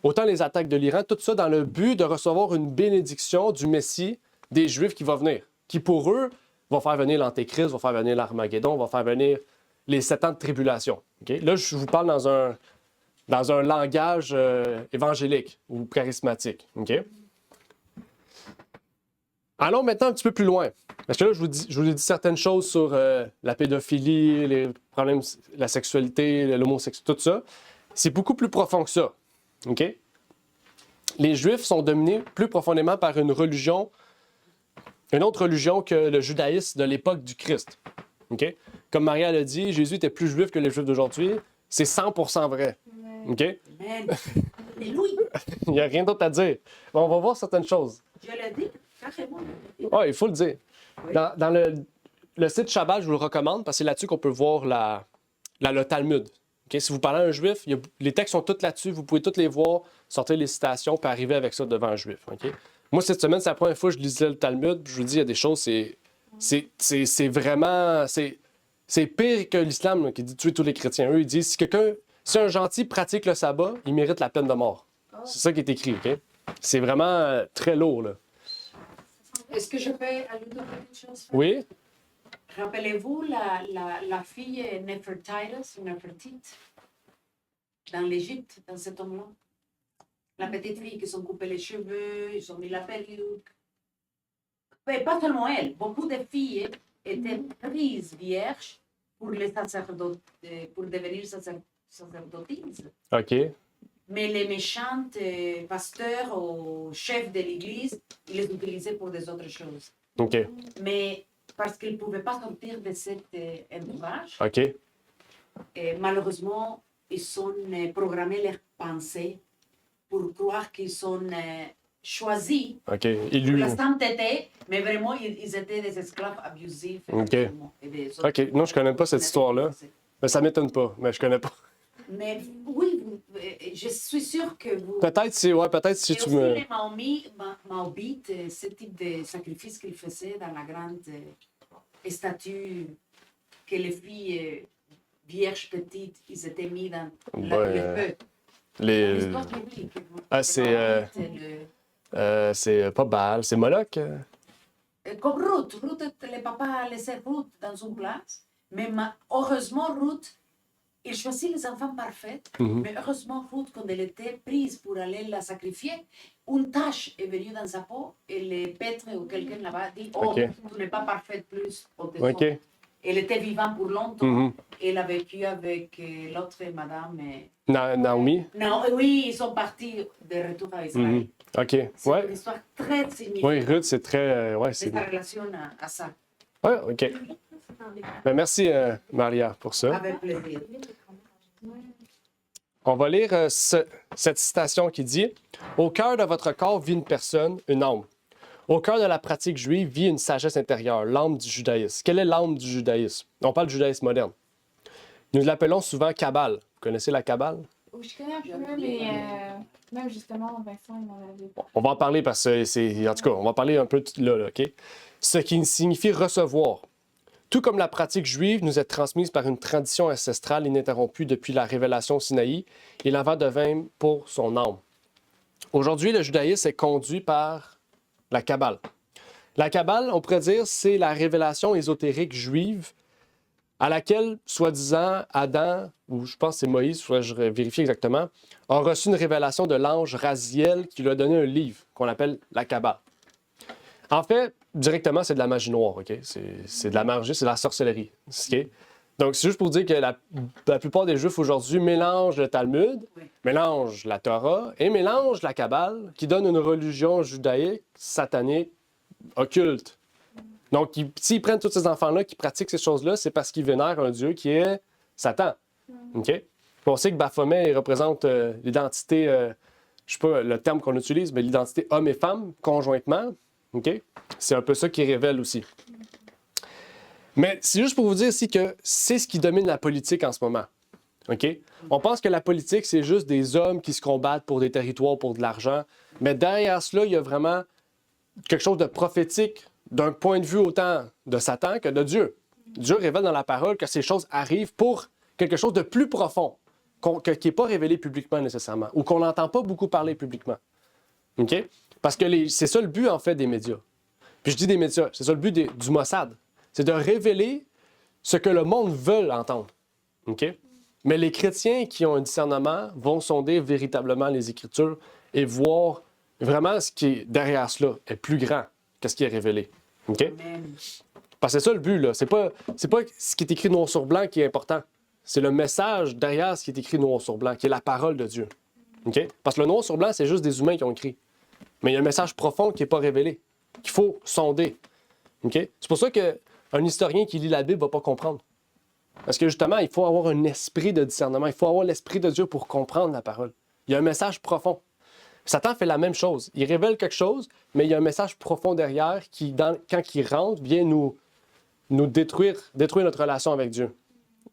autant les attaques de l'Iran, tout ça dans le but de recevoir une bénédiction du Messie des Juifs qui va venir, qui pour eux va faire venir l'Antéchrist, va faire venir l'Armageddon, va faire venir les 7 ans de tribulation. OK? Là, je vous parle dans un langage évangélique ou charismatique. OK? Allons maintenant un petit peu plus loin. Parce que là, je vous ai dit certaines choses sur la pédophilie, les problèmes, la sexualité, l'homosexualité, tout ça. C'est beaucoup plus profond que ça. OK? Les Juifs sont dominés plus profondément par une autre religion que le judaïsme de l'époque du Christ. OK? Comme Maria l'a dit, Jésus était plus juif que les Juifs d'aujourd'hui. C'est 100% vrai. OK? Amen. Alléluia. Il n'y a rien d'autre à dire. Bon, on va voir certaines choses. Je l'ai dit, carrément. Oui, il faut le dire. Oui. Dans le site Shabbat, je vous le recommande parce que c'est là-dessus qu'on peut voir le Talmud. OK? Si vous parlez à un juif, les textes sont tous là-dessus. Vous pouvez tous les voir, sortir les citations, puis arriver avec ça devant un juif. OK? Moi, cette semaine, c'est la première fois que je lisais le Talmud. Puis je vous dis, il y a des choses, c'est vraiment... C'est pire que l'islam là, qui dit tuer tous les chrétiens. Eux, ils disent, si un gentil pratique le sabbat, il mérite la peine de mort. C'est ça qui est écrit. OK? C'est vraiment très lourd, là. Est-ce que je peux ajouter quelque chose? Oui? Rappelez-vous la fille Nefertite dans l'Égypte, dans cet homme-là? La petite fille qui s'ont coupé les cheveux, ils ont mis la perruque. Mais pas seulement elle, beaucoup de filles étaient prises vierges pour les sacerdotes, pour devenir sacerdotisses. OK. Mais les méchants pasteurs ou chefs de l'Église, ils les utilisaient pour des autres choses. OK. Mais parce qu'ils ne pouvaient pas sortir de cet entourage, OK. malheureusement, ils ont programmé leurs pensées pour croire qu'ils sont choisis OK. pour Élu. la sainteté, mais vraiment, ils étaient des esclaves abusifs. OK. Et des autres- OK. Non, je connais pas cette histoire-là. Mais ça m'étonne pas, mais je connais pas. Mais oui, je suis sûre que vous... Peut-être si Et tu aussi me... les Mahomites, ce type de sacrifice qu'ils faisaient dans la grande statue que les filles vierges petites, ils étaient mis dans le feu. L'histoire biblique. Ah, c'est c'est pas Baal, c'est Moloch. Comme Ruth. Le papa a laissé Ruth dans une place, mais heureusement, Ruth, il choisit les enfants parfaits, mais heureusement, Ruth, quand elle était prise pour aller la sacrifier, une tache est venue dans sa peau et le prêtre ou quelqu'un là-bas dit « Oh, Ok. tu n'es pas parfaite plus. » OK. Elle était vivante pour longtemps. Mhm. Elle a vécu avec l'autre madame. Naomi. Non, oui, ils sont partis de retour à Israël. Mhm. OK. C'est Ouais. une histoire très significative. Oui, Ruth, c'est très... ouais, C'est c'est... sa relation à ça. Ouais, OK. Ben, merci, Maria, pour ça. Avec plaisir. On va lire cette citation qui dit « Au cœur de votre corps vit une personne, une âme. Au cœur de la pratique juive vit une sagesse intérieure, l'âme du judaïsme. » Quelle est l'âme du judaïsme? On parle du judaïsme moderne. Nous l'appelons souvent Kabbale. Vous connaissez la Kabbale? Je connais un peu, mais même justement, Vincent, il m'en avait pas. On va en parler parce que c'est... En tout cas, on va parler un peu là, OK? Ce qui signifie recevoir. Tout comme la pratique juive nous est transmise par une tradition ancestrale ininterrompue depuis la révélation au Sinaï, il en va de même pour son âme. Aujourd'hui, le judaïsme est conduit par la Kabbale. La Kabbale, on pourrait dire, c'est la révélation ésotérique juive à laquelle, soi-disant, Adam, ou je pense que c'est Moïse, je vérifie exactement, a reçu une révélation de l'ange Raziel qui lui a donné un livre qu'on appelle la Kabbale. En fait, directement, c'est de la magie noire, OK? C'est de la magie, c'est de la sorcellerie, OK? Donc, c'est juste pour dire que la plupart des Juifs aujourd'hui mélangent le Talmud, mélangent la Torah et mélangent la Kabbale, qui donne une religion judaïque, satanique, occulte. Donc, s'ils prennent tous ces enfants-là qui pratiquent ces choses-là, c'est parce qu'ils vénèrent un Dieu qui est Satan. OK? On sait que Baphomet il représente l'identité, je sais pas le terme qu'on utilise, mais l'identité homme et femme conjointement. OK? C'est un peu ça qui révèle aussi. Mais c'est juste pour vous dire aussi que c'est ce qui domine la politique en ce moment. OK? On pense que la politique, c'est juste des hommes qui se combattent pour des territoires, pour de l'argent. Mais derrière cela, il y a vraiment quelque chose de prophétique d'un point de vue autant de Satan que de Dieu. Dieu révèle dans la parole que ces choses arrivent pour quelque chose de plus profond, qui n'est pas révélé publiquement nécessairement, ou qu'on n'entend pas beaucoup parler publiquement. OK? Parce que c'est ça le but, en fait, des médias. Puis je dis des médias, c'est ça le but du Mossad. C'est de révéler ce que le monde veut entendre. OK? Mais les chrétiens qui ont un discernement vont sonder véritablement les Écritures et voir vraiment ce qui est derrière cela est plus grand que ce qui est révélé. OK? Amen. Parce que c'est ça le but, là. C'est pas ce qui est écrit noir sur blanc qui est important. C'est le message derrière ce qui est écrit noir sur blanc, qui est la parole de Dieu. OK? Parce que le noir sur blanc, c'est juste des humains qui ont écrit. Mais il y a un message profond qui n'est pas révélé, qu'il faut sonder. OK? C'est pour ça qu'un historien qui lit la Bible ne va pas comprendre. Parce que justement, il faut avoir un esprit de discernement. Il faut avoir l'esprit de Dieu pour comprendre la parole. Il y a un message profond. Satan fait la même chose. Il révèle quelque chose, mais il y a un message profond derrière qui, quand il rentre, vient nous détruire notre relation avec Dieu.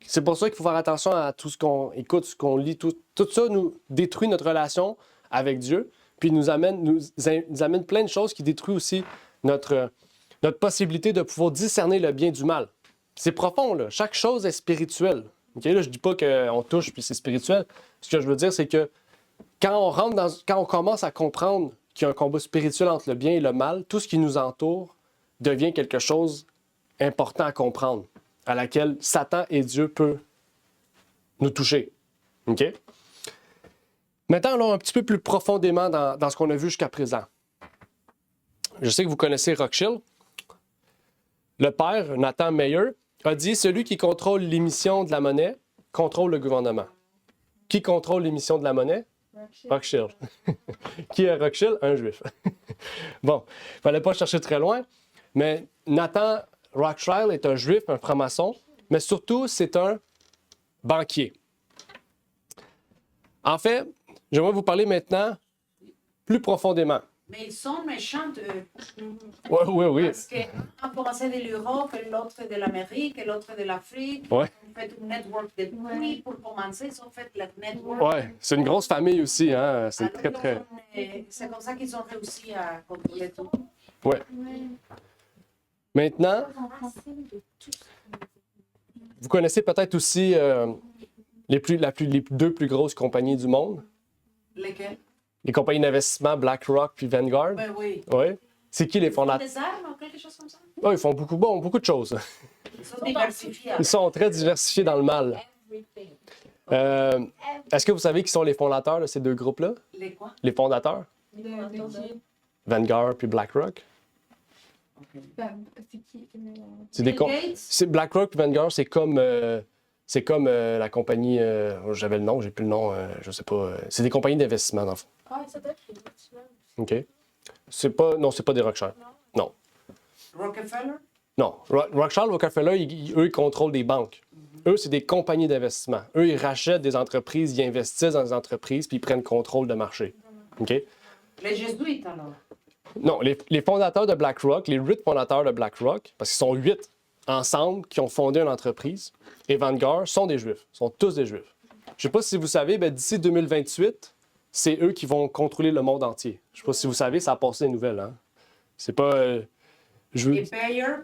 C'est pour ça qu'il faut faire attention à tout ce qu'on écoute, ce qu'on lit. Tout ça nous détruit notre relation avec Dieu, puis nous amène plein de choses qui détruisent aussi notre possibilité de pouvoir discerner le bien du mal. C'est profond, là. Chaque chose est spirituelle. Okay? Là, je ne dis pas qu'on touche puis c'est spirituel. Ce que je veux dire, c'est que quand on commence à comprendre qu'il y a un combat spirituel entre le bien et le mal, tout ce qui nous entoure devient quelque chose d'important à comprendre, à laquelle Satan et Dieu peuvent nous toucher. OK? Maintenant, allons un petit peu plus profondément dans ce qu'on a vu jusqu'à présent. Je sais que vous connaissez Rothschild. Le père, Nathan Meyer, a dit « Celui qui contrôle l'émission de la monnaie contrôle le gouvernement. » Qui contrôle l'émission de la monnaie? Rothschild. Qui est Rothschild? Un juif. Bon, il ne fallait pas chercher très loin, mais Nathan Rothschild est un juif, un franc-maçon, mais surtout, c'est un banquier. En fait, j'aimerais vous parler maintenant plus profondément. Mais ils sont méchants, eux. Oui. Parce qu'un commençait de l'Europe, l'autre de l'Amérique, l'autre de l'Afrique. Ouais. Ils ont fait un network de prix pour commencer. Ils ont fait le network. Oui, c'est une grosse famille aussi. Hein? C'est Alors, très, très... C'est comme ça qu'ils ont réussi à contrôler tout. Oui. Maintenant, vous connaissez peut-être aussi les deux plus grosses compagnies du monde. Lesquels? Les compagnies d'investissement BlackRock puis Vanguard. Ben oui. Oui. C'est qui les fondateurs? Des armes ou quelque chose comme ça? Oui, ils font beaucoup de choses. Ils sont diversifiés. Ils sont très diversifiés dans le mal. Est-ce que vous savez qui sont les fondateurs de ces deux groupes-là? Les quoi? Les fondateurs? Vanguard puis BlackRock. C'est qui? C'est des Bill com- Gates? c'est BlackRock et Vanguard, c'est comme la compagnie. J'avais le nom, j'ai plus le nom, je sais pas. C'est des compagnies d'investissement, dans le fond. Ah, ça doit être les bâtiments. OK? C'est pas des Rothschild. Non. Rockefeller? Non. Rothschild, Rockefeller, eux, ils contrôlent des banques. Eux, c'est des compagnies d'investissement. Eux, ils rachètent des entreprises, ils investissent dans des entreprises, puis ils prennent contrôle de marché. OK? Les jésuites, alors? Non, les fondateurs de BlackRock, les 8 fondateurs de BlackRock, parce qu'ils sont 8 ensemble qui ont fondé une entreprise, et Vanguard sont des Juifs. Ils sont tous des Juifs. Je ne sais pas si vous savez, d'ici 2028, c'est eux qui vont contrôler le monde entier. Je ne sais pas si vous savez, ça a passé les nouvelles. Hein? C'est pas... Et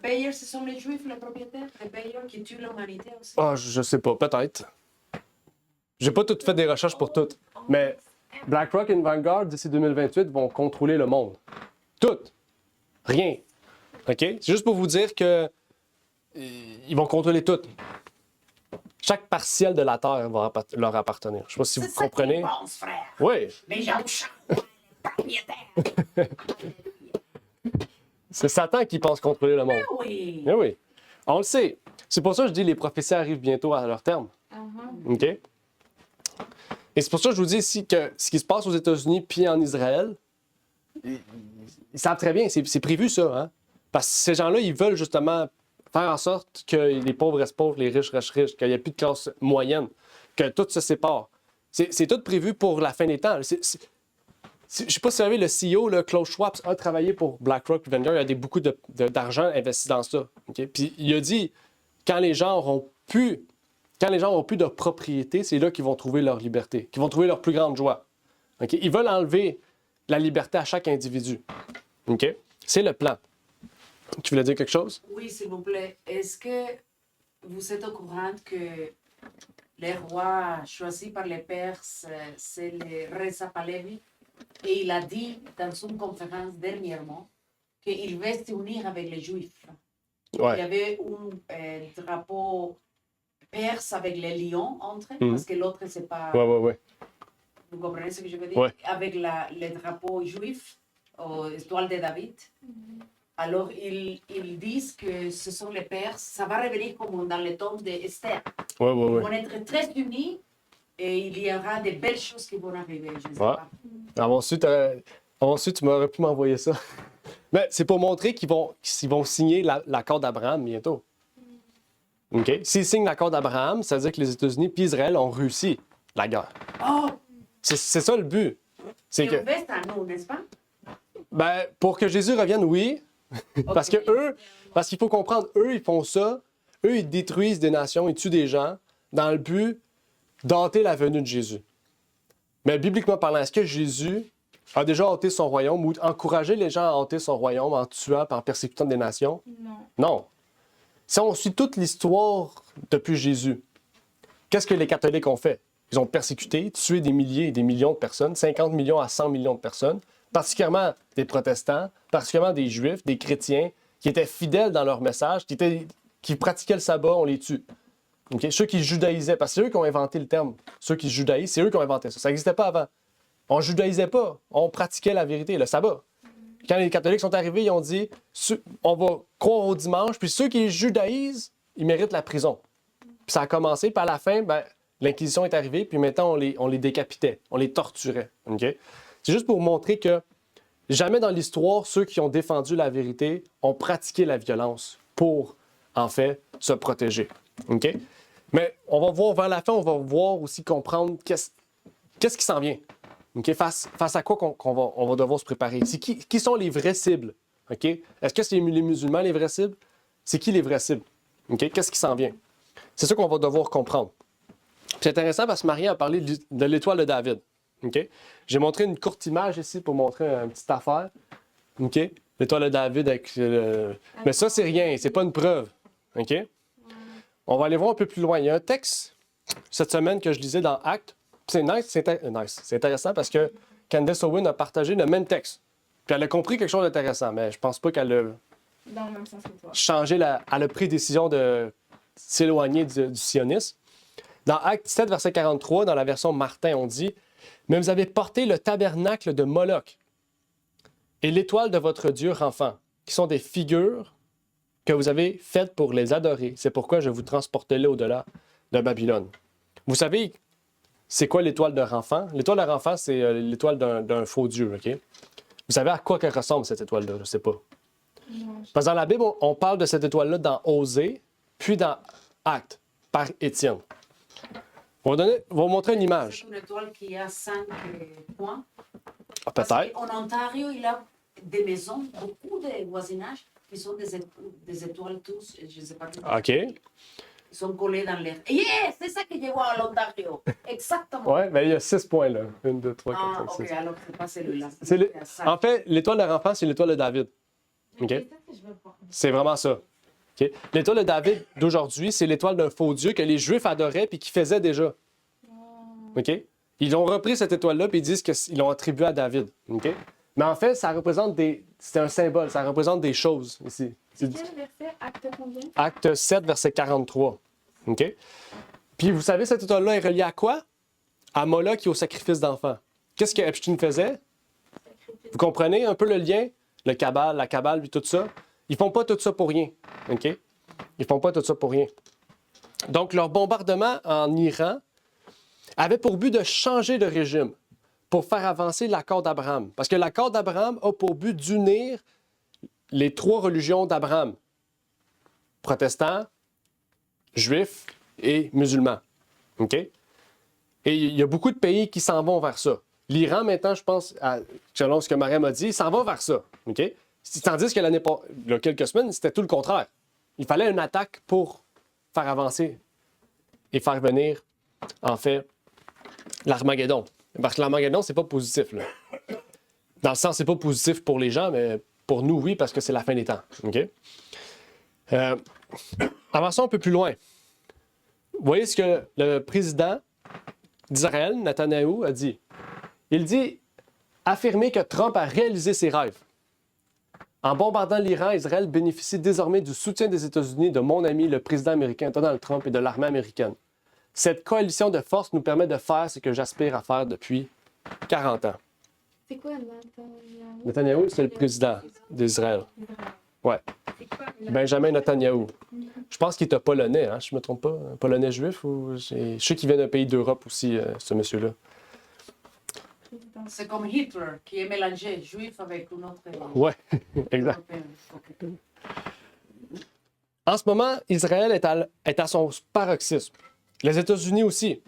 Bayer, ce sont les Juifs, les propriétaires? Les Bayer qui tuent l'humanité aussi? Ah, je sais pas, peut-être. J'ai pas tout fait des recherches pour toutes. Mais BlackRock et Vanguard, d'ici 2028, vont contrôler le monde. Tout. Rien. OK? C'est juste pour vous dire que ils vont contrôler tout. chaque partiel de la terre va leur appartenir. Je ne sais pas si vous C'est ça qui comprenez. pense, frère. Oui, Mais Jean-Charles, propriétaire. c'est Satan qui pense contrôler le monde. Oui. Eh oui, on le sait. C'est pour ça que je dis que les prophéties arrivent bientôt à leur terme. OK? Et c'est pour ça que je vous dis ici que ce qui se passe aux États-Unis puis en Israël, ils savent très bien, c'est prévu ça. Hein? Parce que ces gens-là, ils veulent justement faire en sorte que les pauvres restent pauvres, les riches restent riches, qu'il n'y ait plus de classe moyenne, que tout se sépare. C'est tout prévu pour la fin des temps. Je ne sais pas si vous savez, le CEO, là, Klaus Schwab, a travaillé pour BlackRock et Vanguard. Il a beaucoup d'argent investi dans ça. OK? Puis il a dit, quand les gens auront plus de propriété, c'est là qu'ils vont trouver leur liberté, qu'ils vont trouver leur plus grande joie. OK? Ils veulent enlever la liberté à chaque individu. OK? C'est le plan. Tu voulais dire quelque chose? Oui, s'il vous plaît. Est-ce que vous êtes au courant que le roi choisi par les Perses, c'est le Reza Pahlavi? Et il a dit dans une conférence dernièrement qu'il veut s'unir avec les Juifs. Il y Ouais. avait un drapeau perse avec les lions entre, parce que l'autre, c'est pas... Ouais. Vous comprenez ce que je veux dire? Ouais. Avec le drapeau juif, aux étoiles de David. Alors, ils disent que ce sont les Perses. Ça va revenir comme dans le tome d'Esther. Ils Ouais. vont être très unis et il y aura de belles choses qui vont arriver. Je ne sais Ouais. pas. Ensuite, tu m'aurais pu m'envoyer ça. Mais c'est pour montrer qu'ils vont signer l'accord d'Abraham bientôt. OK? S'ils signent l'accord d'Abraham, ça veut dire que les États-Unis et Israël ont réussi la guerre. Oh! C'est ça le but. C'est Et que, on reste à nous, n'est-ce pas? ben, pour que Jésus revienne, oui. Parce que parce qu'il faut comprendre, eux, ils font ça. Eux, ils détruisent des nations, ils tuent des gens dans le but d'hâter la venue de Jésus. Mais bibliquement parlant, est-ce que Jésus a déjà hâté son royaume ou encouragé les gens à hâter son royaume en tuant, en persécutant des nations? Non. Non. Si on suit toute l'histoire depuis Jésus, qu'est-ce que les catholiques ont fait? Ils ont persécuté, tué des milliers et des millions de personnes, 50 millions à 100 millions de personnes, particulièrement des protestants, particulièrement des juifs, des chrétiens, qui étaient fidèles dans leur message, qui pratiquaient le sabbat, on les tue. Okay? Ceux qui judaïsaient, parce que c'est eux qui ont inventé le terme. Ceux qui judaïsent, c'est eux qui ont inventé ça. Ça n'existait pas avant. On ne judaïsait pas, on pratiquait la vérité, le sabbat. Quand les catholiques sont arrivés, ils ont dit on va croire au dimanche, puis ceux qui judaïsent, ils méritent la prison. Puis ça a commencé, puis à la fin, ben, l'Inquisition est arrivée, puis maintenant on les décapitait, on les torturait. Okay? C'est juste pour montrer que jamais dans l'histoire, ceux qui ont défendu la vérité ont pratiqué la violence pour, en fait, se protéger. OK? Mais on va voir vers la fin, on va voir aussi comprendre qu'est-ce qui s'en vient. OK? Face à quoi on va devoir se préparer. Qui sont les vraies cibles? OK? Est-ce que c'est les musulmans les vraies cibles? C'est qui les vraies cibles? OK? Qu'est-ce qui s'en vient? C'est ça qu'on va devoir comprendre. Puis c'est intéressant parce que Marie a parlé de l'étoile de David. OK? J'ai montré une courte image ici pour montrer une petite affaire. OK? L'étoile de David avec mais ça, c'est rien. C'est pas une preuve. OK? On va aller voir un peu plus loin. Il y a un texte cette semaine que je lisais dans Actes. C'est nice. C'est intéressant parce que Candace Owen a partagé le même texte. Puis elle a compris quelque chose d'intéressant, mais je pense pas qu'elle a Dans le même sens que toi. changé elle a pris décision de s'éloigner du sionisme. Dans Actes 17, verset 43, dans la version Martin, on dit « Mais vous avez porté le tabernacle de Moloch et l'étoile de votre Dieu enfant, qui sont des figures que vous avez faites pour les adorer. C'est pourquoi je vous transporterai au-delà de Babylone. » Vous savez, c'est quoi l'étoile de enfant? L'étoile de enfant, c'est l'étoile d'un faux Dieu, OK? Vous savez à quoi qu'elle ressemble, cette étoile-là? Je ne sais pas. Parce que dans la Bible, on parle de cette étoile-là dans Osée, puis dans Actes, par Étienne. On va vous montrer une image. C'est une étoile qui a 5 points. Ah, Parce peut-être. qu'en Ontario, il y a des maisons, beaucoup de voisinages qui sont des étoiles tous, je ne sais pas. OK. Ils sont collés dans l'air. Yes! C'est ça que je vois à l'Ontario. Exactement. Oui, mais il y a 6 points là. 1, 2, 3, 4, Ah, 5, ok, 6. alors c'est pas celui-là. C'est Il y a 5. En fait, l'étoile de l'enfant, c'est l'étoile de David. OK? C'est vraiment ça. OK? L'étoile de David d'aujourd'hui, c'est l'étoile d'un faux Dieu que les Juifs adoraient puis qu'ils faisaient déjà. OK? Ils ont repris cette étoile-là puis ils disent qu'ils l'ont attribuée à David. OK? Mais en fait, ça représente c'est un symbole, ça représente des choses ici. C'est quel verset? Acte combien? Acte 7, verset 43. OK? Puis vous savez, cette idole-là est reliée à quoi? À Moloch et au sacrifice d'enfants. Qu'est-ce que Epstein faisait? Vous comprenez un peu le lien? La cabale, puis tout ça. Ils font pas tout ça pour rien. OK? Ils font pas tout ça pour rien. Donc, leur bombardement en Iran avait pour but de changer de régime pour faire avancer l'accord d'Abraham. Parce que l'accord d'Abraham a pour but d'unir les 3 religions d'Abraham. Protestants, juifs et musulmans. OK? Et il y a beaucoup de pays qui s'en vont vers ça. L'Iran, maintenant, je pense, selon ce que Mariam a dit, il s'en va vers ça. OK? Tandis que il y a quelques semaines, c'était tout le contraire. Il fallait une attaque pour faire avancer et faire venir, en fait, l'Armageddon. Parce que l'Armageddon, c'est pas positif, là. Dans le sens, c'est pas positif pour les gens, mais pour nous, oui, parce que c'est la fin des temps. OK? Avançons un peu plus loin. Vous voyez ce que le président d'Israël, Netanyahou, a dit. Il dit affirmer que Trump a réalisé ses rêves. En bombardant l'Iran, Israël bénéficie désormais du soutien des États-Unis, de mon ami, le président américain Donald Trump et de l'armée américaine. Cette coalition de forces nous permet de faire ce que j'aspire à faire depuis 40 ans. C'est quoi Netanyahou? Netanyahou, c'est le président d'Israël. Ouais. Benjamin Netanyahou. Je pense qu'il est polonais, hein, je ne me trompe pas. Polonais juif ou. Je sais qu'il vient d'un pays d'Europe aussi, ce monsieur-là. C'est comme Hitler qui est mélangé juif avec une autre. Ouais, exact. Okay. En ce moment, Israël est à son paroxysme. Les États-Unis aussi.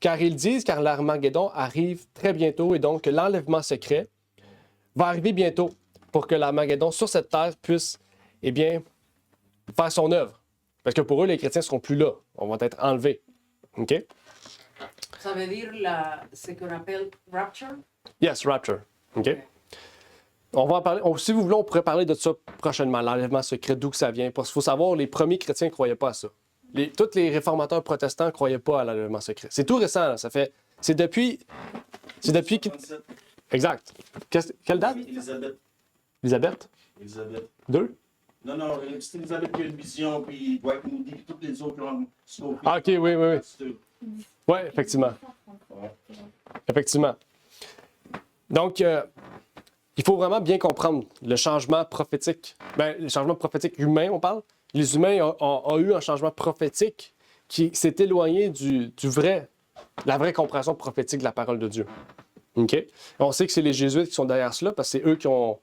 Car ils disent car l'Armageddon arrive très bientôt et donc l'enlèvement secret va arriver bientôt pour que l'Armageddon sur cette terre puisse, eh bien, faire son œuvre. Parce que pour eux, les chrétiens ne seront plus là. On va être enlevés. OK? Ça veut dire ce qu'on appelle rapture? Yes, rapture. OK? On va en parler. Si vous voulez, on pourrait parler de ça prochainement, l'enlèvement secret, d'où que ça vient. Parce qu'il faut savoir, les premiers chrétiens ne croyaient pas à ça. Tous les réformateurs protestants ne croyaient pas à l'enlèvement secret. C'est tout récent, là. C'est depuis. Exact. Quelle date? Elisabeth. Elisabeth? 2? Non, c'est Elisabeth qui a une vision, puis Dwight nous dit que toutes les autres ont sauvé. Ah, OK, oui. Oui, effectivement. Effectivement. Donc, il faut vraiment bien comprendre le changement prophétique. Bien, le changement prophétique humain, on parle. Les humains ont eu un changement prophétique qui s'est éloigné la vraie compréhension prophétique de la parole de Dieu. OK? On sait que c'est les Jésuites qui sont derrière cela parce que c'est eux qui ont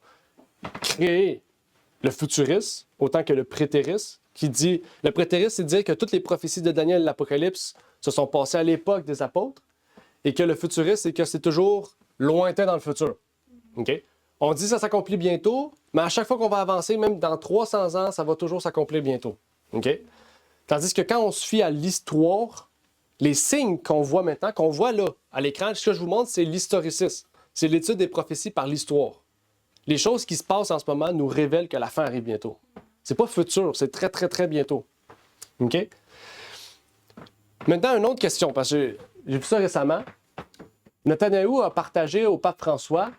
créé le futurisme autant que le prétérisme, qui dit... Le prétérisme, c'est de dire que toutes les prophéties de Daniel et l'Apocalypse se sont passées à l'époque des apôtres et que le futurisme, c'est que c'est toujours lointain dans le futur. OK? On dit que ça s'accomplit bientôt, mais à chaque fois qu'on va avancer, même dans 300 ans, ça va toujours s'accomplir bientôt. OK? Tandis que quand on se fie à l'histoire, les signes qu'on voit maintenant, qu'on voit là, à l'écran, ce que je vous montre, c'est l'historicisme. C'est l'étude des prophéties par l'histoire. Les choses qui se passent en ce moment nous révèlent que la fin arrive bientôt. C'est pas futur, c'est très, très, très bientôt. OK? Maintenant, une autre question, parce que j'ai vu ça récemment. Netanyahou a partagé au pape François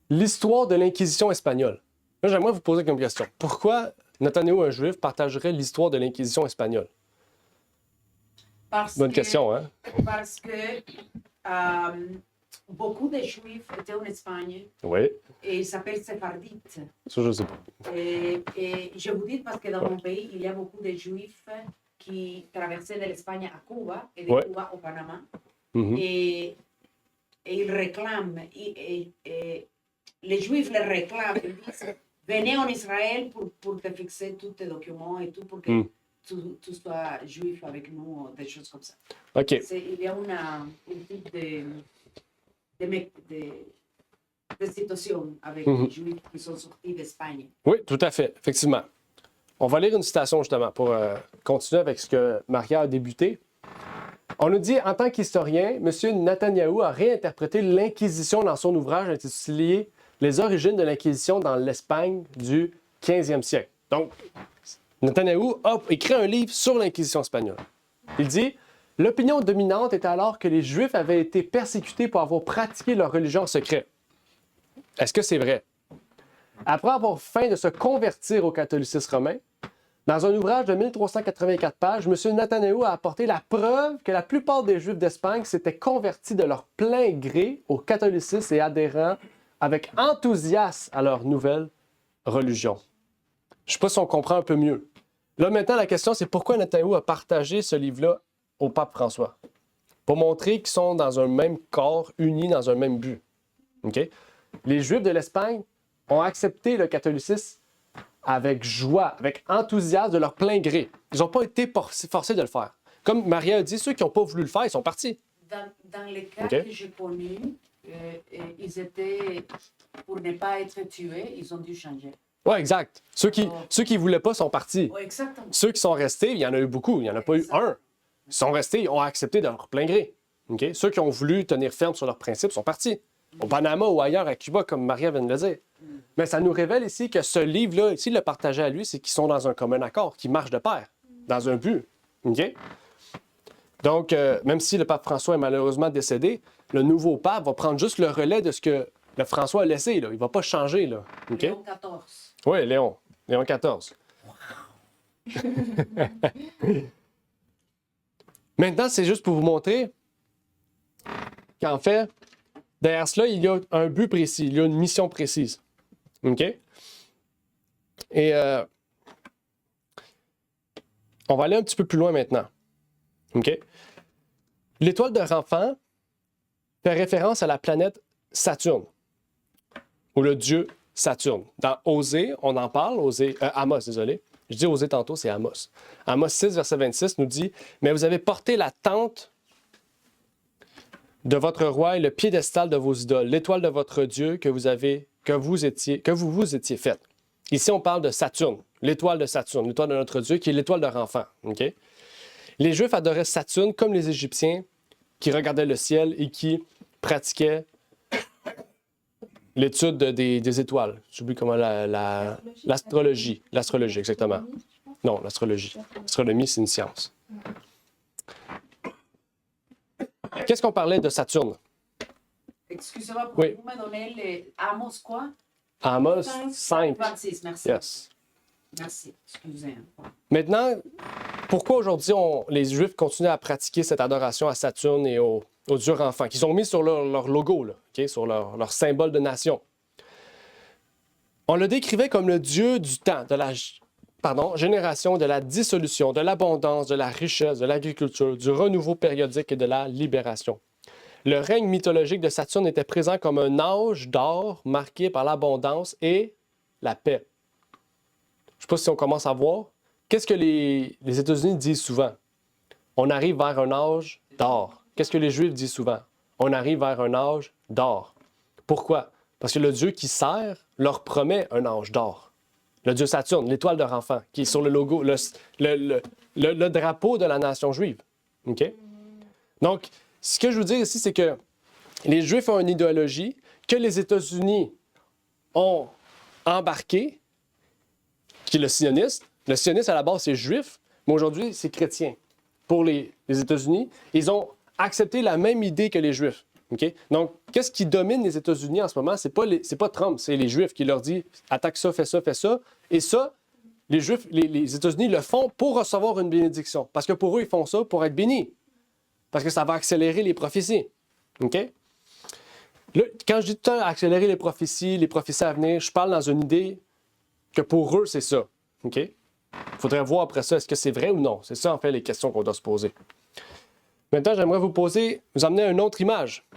l'histoire de l'Inquisition espagnole. Là, j'aimerais vous poser comme question. Pourquoi Netanyahou, un juif, partagerait l'histoire de l'Inquisition espagnole? Bonne question, hein? Parce que beaucoup de Juifs étaient en Espagne Oui. et ils s'appellent séphardites. Ça, je ne sais pas. Et je vous dis parce que dans mon pays, il y a beaucoup de Juifs qui traversaient de l'Espagne à Cuba et de Cuba au Panama. Mm-hmm. Et ils réclament, les Juifs les réclament, ils disent venez en Israël pour te fixer tous tes documents et tout pour que tu sois juif avec nous, des choses comme ça. OK. Il y a une type de situation avec les Juifs qui sont sortis d'Espagne. Oui, tout à fait, effectivement. On va lire une citation justement pour continuer avec ce que Maria a débuté. On nous dit, en tant qu'historien, M. Netanyahou a réinterprété l'Inquisition dans son ouvrage intitulé « Les origines de l'Inquisition dans l'Espagne du 15e siècle ». Donc, Netanyahou a écrit un livre sur l'Inquisition espagnole. Il dit « L'opinion dominante était alors que les Juifs avaient été persécutés pour avoir pratiqué leur religion en secret. » Est-ce que c'est vrai? Après avoir feint de se convertir au catholicisme romain, Dans un ouvrage de 1384 pages, M. Netanyahu a apporté la preuve que la plupart des Juifs d'Espagne s'étaient convertis de leur plein gré au catholicisme et adhérant avec enthousiasme à leur nouvelle religion. Je ne sais pas si on comprend un peu mieux. Là, maintenant, la question, c'est pourquoi Netanyahu a partagé ce livre-là au pape François? Pour montrer qu'ils sont dans un même corps, unis dans un même but. OK? Les Juifs de l'Espagne ont accepté le catholicisme avec joie, avec enthousiasme de leur plein gré. Ils n'ont pas été forcés de le faire. Comme Maria a dit, ceux qui n'ont pas voulu le faire, ils sont partis. Dans les cas OK. que j'ai connus, ils étaient, pour ne pas être tués, ils ont dû changer. Oui, exact. Ceux qui ne voulaient pas sont partis. Oui, exactement. Ceux qui sont restés, il y en a eu beaucoup. Il n'y en a pas eu un. Ils sont restés, ils ont accepté de leur plein gré. OK? Ceux qui ont voulu tenir ferme sur leurs principes sont partis. Au Panama ou ailleurs, à Cuba, comme Maria vient de le dire. Mais ça nous révèle ici que ce livre-là, s'il le partageait à lui, c'est qu'ils sont dans un commun accord, qu'ils marchent de pair, dans un but. OK? Donc, même si le pape François est malheureusement décédé, le nouveau pape va prendre juste le relais de ce que le François a laissé. Là. Il ne va pas changer. Là. OK? Léon XIV. Oui, Léon XIV. Maintenant, c'est juste pour vous montrer qu'en fait, derrière cela, il y a un but précis, il y a une mission précise. OK? Et on va aller un petit peu plus loin maintenant. OK? L'étoile de Ramphan fait référence à la planète Saturne, ou le dieu Saturne. Dans Osée, on en parle, Amos, désolé. Je dis Osée tantôt, c'est Amos. Amos 6, verset 26 nous dit « Mais vous avez porté la tente de votre roi et le piédestal de vos idoles, l'étoile de votre Dieu que vous vous étiez faite. » Ici, on parle de Saturne, l'étoile de notre Dieu, qui est l'étoile de Ramphan. Okay? Les Juifs adoraient Saturne comme les Égyptiens qui regardaient le ciel et qui pratiquaient l'étude des étoiles. J'oublie comment l'astrologie. L'astrologie, exactement. Non, l'astrologie. L'astronomie, c'est une science. Qu'est-ce qu'on parlait de Saturne? Excusez-moi, Oui. vous me donnez les Amos quoi? Amos 5. 26, merci. Yes. Merci, excusez. Maintenant, pourquoi aujourd'hui les Juifs continuent à pratiquer cette adoration à Saturne et au dieu Ramphan, qu'ils ont mis sur leur logo, là, okay? Sur leur symbole de nation? On le décrivait comme le dieu du temps, de la génération, de la dissolution, de l'abondance, de la richesse, de l'agriculture, du renouveau périodique et de la libération. Le règne mythologique de Saturne était présent comme un âge d'or marqué par l'abondance et la paix. Je ne sais pas si on commence à voir. Qu'est-ce que les États-Unis disent souvent? On arrive vers un âge d'or. Qu'est-ce que les Juifs disent souvent? On arrive vers un âge d'or. Pourquoi? Parce que le Dieu qui sert leur promet un âge d'or. Le Dieu Saturne, l'étoile de Ramphan, qui est sur le logo, le drapeau de la nation juive. OK? Donc, ce que je veux dire ici, c'est que les Juifs ont une idéologie que les États-Unis ont embarquée, qui est le sionisme. Le sionisme, à la base, c'est juif, mais aujourd'hui, c'est chrétien. Pour les États-Unis, ils ont accepté la même idée que les Juifs. Okay? Donc, qu'est-ce qui domine les États-Unis en ce moment? C'est pas Trump, c'est les Juifs qui leur disent « attaque ça, fais ça, fais ça ». Et ça, les Juifs, les États-Unis le font pour recevoir une bénédiction. Parce que pour eux, ils font ça pour être bénis. Parce que ça va accélérer les prophéties. OK? Là, quand je dis tout le temps accélérer les prophéties à venir, je parle dans une idée que pour eux, c'est ça. OK? Il faudrait voir après ça, est-ce que c'est vrai ou non? C'est ça, en fait, les questions qu'on doit se poser. Maintenant, j'aimerais vous amener une autre image.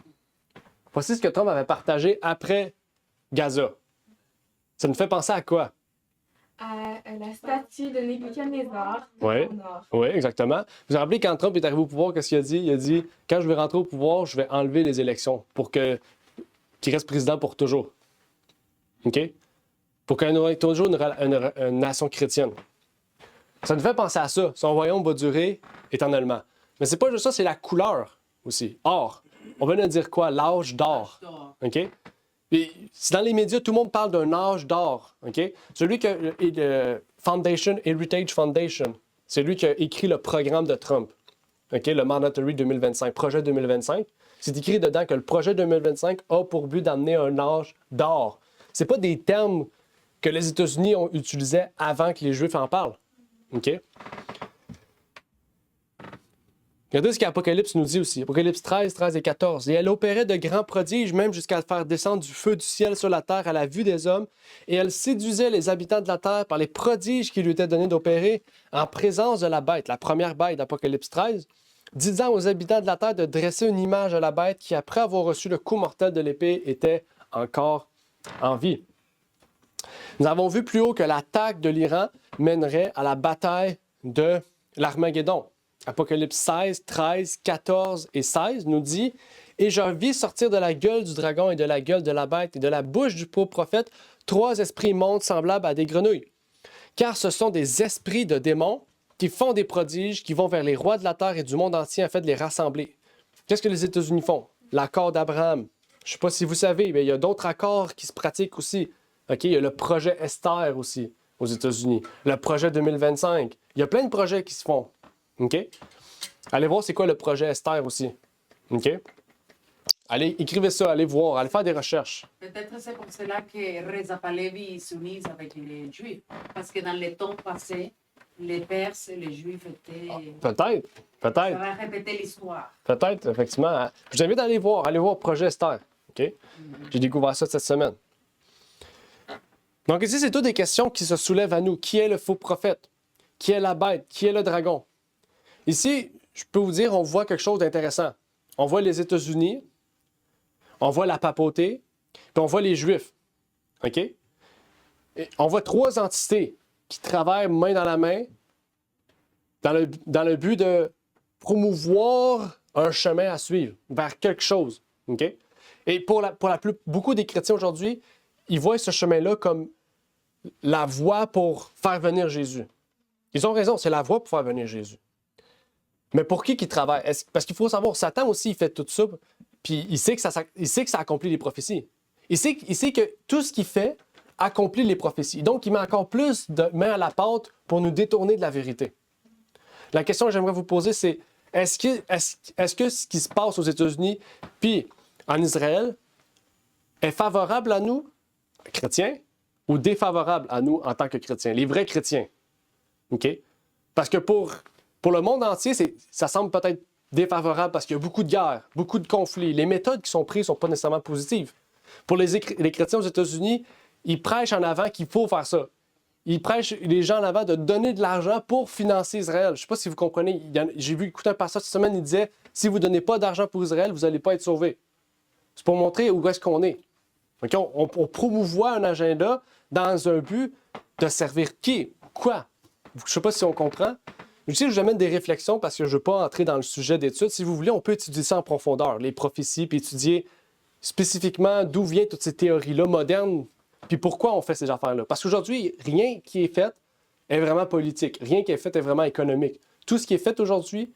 Voici ce que Trump avait partagé après Gaza. Ça nous fait penser à quoi? À la statue de Nebuchadnezzar. Oui, oui, exactement. Vous vous rappelez, quand Trump est arrivé au pouvoir, qu'est-ce qu'il a dit? Il a dit, quand je vais rentrer au pouvoir, je vais enlever les élections pour qu'il reste président pour toujours. OK? Pour qu'il y ait toujours une nation chrétienne. Ça nous fait penser à ça. Son royaume va durer éternellement. Mais c'est pas juste ça, c'est la couleur aussi. Or. On veut nous dire quoi? L'âge d'or. OK? Puis, dans les médias, tout le monde parle d'un âge d'or. OK? Celui que Heritage Foundation, c'est lui qui a écrit le programme de Trump. OK? Le Mandatory 2025, projet 2025. C'est écrit dedans que le projet 2025 a pour but d'amener un âge d'or. C'est pas des termes que les États-Unis ont utilisés avant que les Juifs en parlent. OK? Regardez ce qu'Apocalypse nous dit aussi. Apocalypse 13, 13 et 14. « Et elle opérait de grands prodiges, même jusqu'à faire descendre du feu du ciel sur la terre à la vue des hommes. Et elle séduisait les habitants de la terre par les prodiges qui lui étaient donnés d'opérer en présence de la bête. » La première bête d'Apocalypse 13. « Disant aux habitants de la terre de dresser une image à la bête qui, après avoir reçu le coup mortel de l'épée, était encore en vie. » Nous avons vu plus haut que l'attaque de l'Iran mènerait à la bataille de l'Armageddon. Apocalypse 16, 13, 14 et 16 nous dit « Et je vis sortir de la gueule du dragon et de la gueule de la bête et de la bouche du pauvre prophète 3 esprits immondes semblables à des grenouilles. Car ce sont des esprits de démons qui font des prodiges, qui vont vers les rois de la terre et du monde entier afin de les rassembler. » Qu'est-ce que les États-Unis font? L'accord d'Abraham. Je ne sais pas si vous savez, mais il y a d'autres accords qui se pratiquent aussi. Okay? Il y a le projet Esther aussi aux États-Unis. Le projet 2025. Il y a plein de projets qui se font. OK? Allez voir c'est quoi le projet Esther aussi. OK? Allez, écrivez ça, allez voir, allez faire des recherches. Peut-être c'est pour cela que Reza Pahlavi s'unissent avec les Juifs. Parce que dans les temps passés, les Perses et les Juifs étaient... Peut-être. Ça va répéter l'histoire. Peut-être, effectivement. Je vous invite à aller voir projet Esther. OK? J'ai découvert ça cette semaine. Donc ici, c'est toutes des questions qui se soulèvent à nous. Qui est le faux prophète? Qui est la bête? Qui est le dragon? Ici, je peux vous dire, on voit quelque chose d'intéressant. On voit les États-Unis, on voit la papauté, puis on voit les Juifs. OK? Et on voit 3 entités qui travaillent main dans la main dans le but de promouvoir un chemin à suivre vers quelque chose. OK? Et beaucoup des chrétiens aujourd'hui, ils voient ce chemin-là comme la voie pour faire venir Jésus. Ils ont raison, c'est la voie pour faire venir Jésus. Mais pour qui travaille? Parce qu'il faut savoir, Satan aussi, il fait tout ça, puis il sait que ça accomplit les prophéties. Il sait que tout ce qu'il fait accomplit les prophéties. Donc, il met encore plus de main à la pâte pour nous détourner de la vérité. La question que j'aimerais vous poser, c'est est-ce que ce qui se passe aux États-Unis puis en Israël est favorable à nous, chrétiens, ou défavorable à nous en tant que chrétiens, les vrais chrétiens? OK? Parce que pour le monde entier, ça semble peut-être défavorable parce qu'il y a beaucoup de guerres, beaucoup de conflits. Les méthodes qui sont prises ne sont pas nécessairement positives. Pour les chrétiens aux États-Unis, ils prêchent en avant qu'il faut faire ça. Ils prêchent les gens en avant de donner de l'argent pour financer Israël. Je ne sais pas si vous comprenez. J'ai vu écouter un pasteur cette semaine, il disait « Si vous ne donnez pas d'argent pour Israël, vous n'allez pas être sauvés. » C'est pour montrer où est-ce qu'on est. Okay? On promouvoit un agenda dans un but de servir qui? Quoi? Je ne sais pas si on comprend. Ici, je vous amène des réflexions parce que je ne veux pas entrer dans le sujet d'études. Si vous voulez, on peut étudier ça en profondeur, les prophéties, puis étudier spécifiquement d'où viennent toutes ces théories-là modernes, puis pourquoi on fait ces affaires-là. Parce qu'aujourd'hui, rien qui est fait est vraiment politique. Rien qui est fait est vraiment économique. Tout ce qui est fait aujourd'hui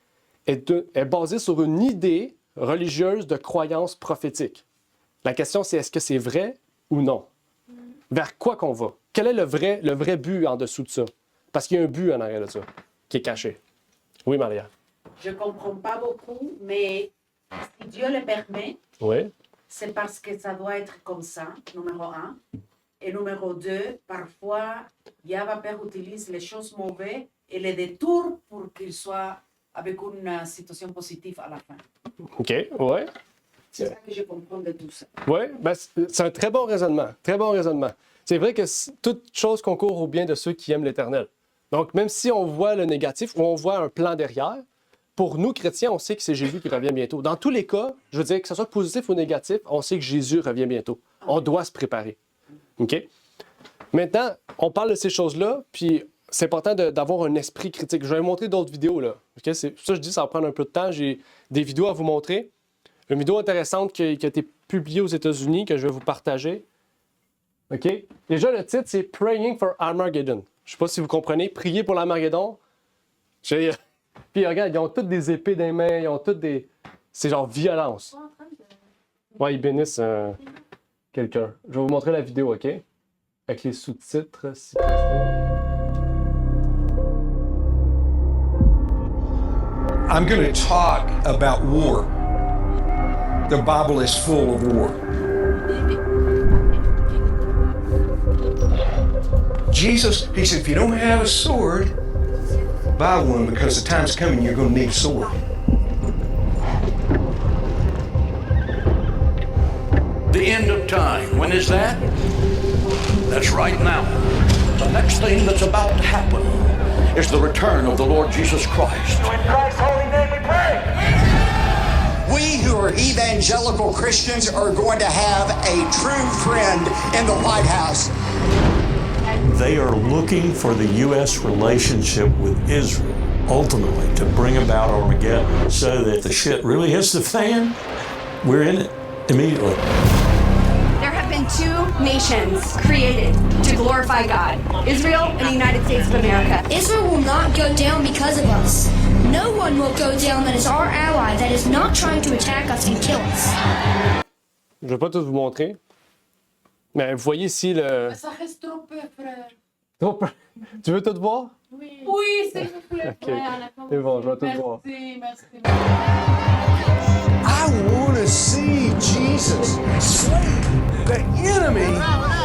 est basé sur une idée religieuse de croyance prophétique. La question, c'est est-ce que c'est vrai ou non? Vers quoi qu'on va? Quel est le vrai but en dessous de ça? Parce qu'il y a un but en arrière de ça, qui est caché. Oui, Maria? Je ne comprends pas beaucoup, mais si Dieu le permet, oui. C'est parce que ça doit être comme ça, numéro 1. Et numéro 2, parfois, Yahweh utilise les choses mauvaises et les détourne pour qu'ils soient avec une situation positive à la fin. OK, oui. C'est ça que je comprends de tout ça. Oui, ben, c'est un très bon raisonnement. Très bon raisonnement. C'est vrai que toute chose concourt au bien de ceux qui aiment l'Éternel. Donc, même si on voit le négatif ou on voit un plan derrière, pour nous, chrétiens, on sait que c'est Jésus qui revient bientôt. Dans tous les cas, je veux dire, que ce soit positif ou négatif, on sait que Jésus revient bientôt. On doit se préparer. OK? Maintenant, on parle de ces choses-là, puis c'est important d'avoir un esprit critique. Je vais vous montrer d'autres vidéos, là. OK? Ça, je dis, ça va prendre un peu de temps. J'ai des vidéos à vous montrer. Une vidéo intéressante qui a été publiée aux États-Unis, que je vais vous partager. OK? Déjà, le titre, c'est « Praying for Armageddon ». Je ne sais pas si vous comprenez. Prier pour l'Armageddon. Puis regarde, ils ont toutes des épées dans les mains, ils ont toutes des... C'est genre violence. Ouais, ils bénissent quelqu'un. Je vais vous montrer la vidéo, OK? Avec les sous-titres, si I'm going to talk about war. The Bible is full of war. Jesus, he said, if you don't have a sword, buy one because the time's coming you're going to need a sword. The end of time. When is that? That's right now. The next thing that's about to happen is the return of the Lord Jesus Christ. In Christ's holy name we pray. We who are evangelical Christians are going to have a true friend in the White House. They are looking for the U.S. relationship with Israel, ultimately, to bring about Armageddon so that the shit really hits the fan. We're in it immediately. There have been two nations created to glorify God, Israel and the United States of America. Israel will not go down because of us. No one will go down that is our ally, that is not trying to attack us and kill us. Je ne vais pas tout vous montrer. Mais vous voyez ici le... Ça reste trop peu, frère. Trop peu. Tu veux tout voir? Oui. Oui, s'il vous plaît. OK. C'est bon, je vais tout voir. Merci. I want to see Jesus slay the enemy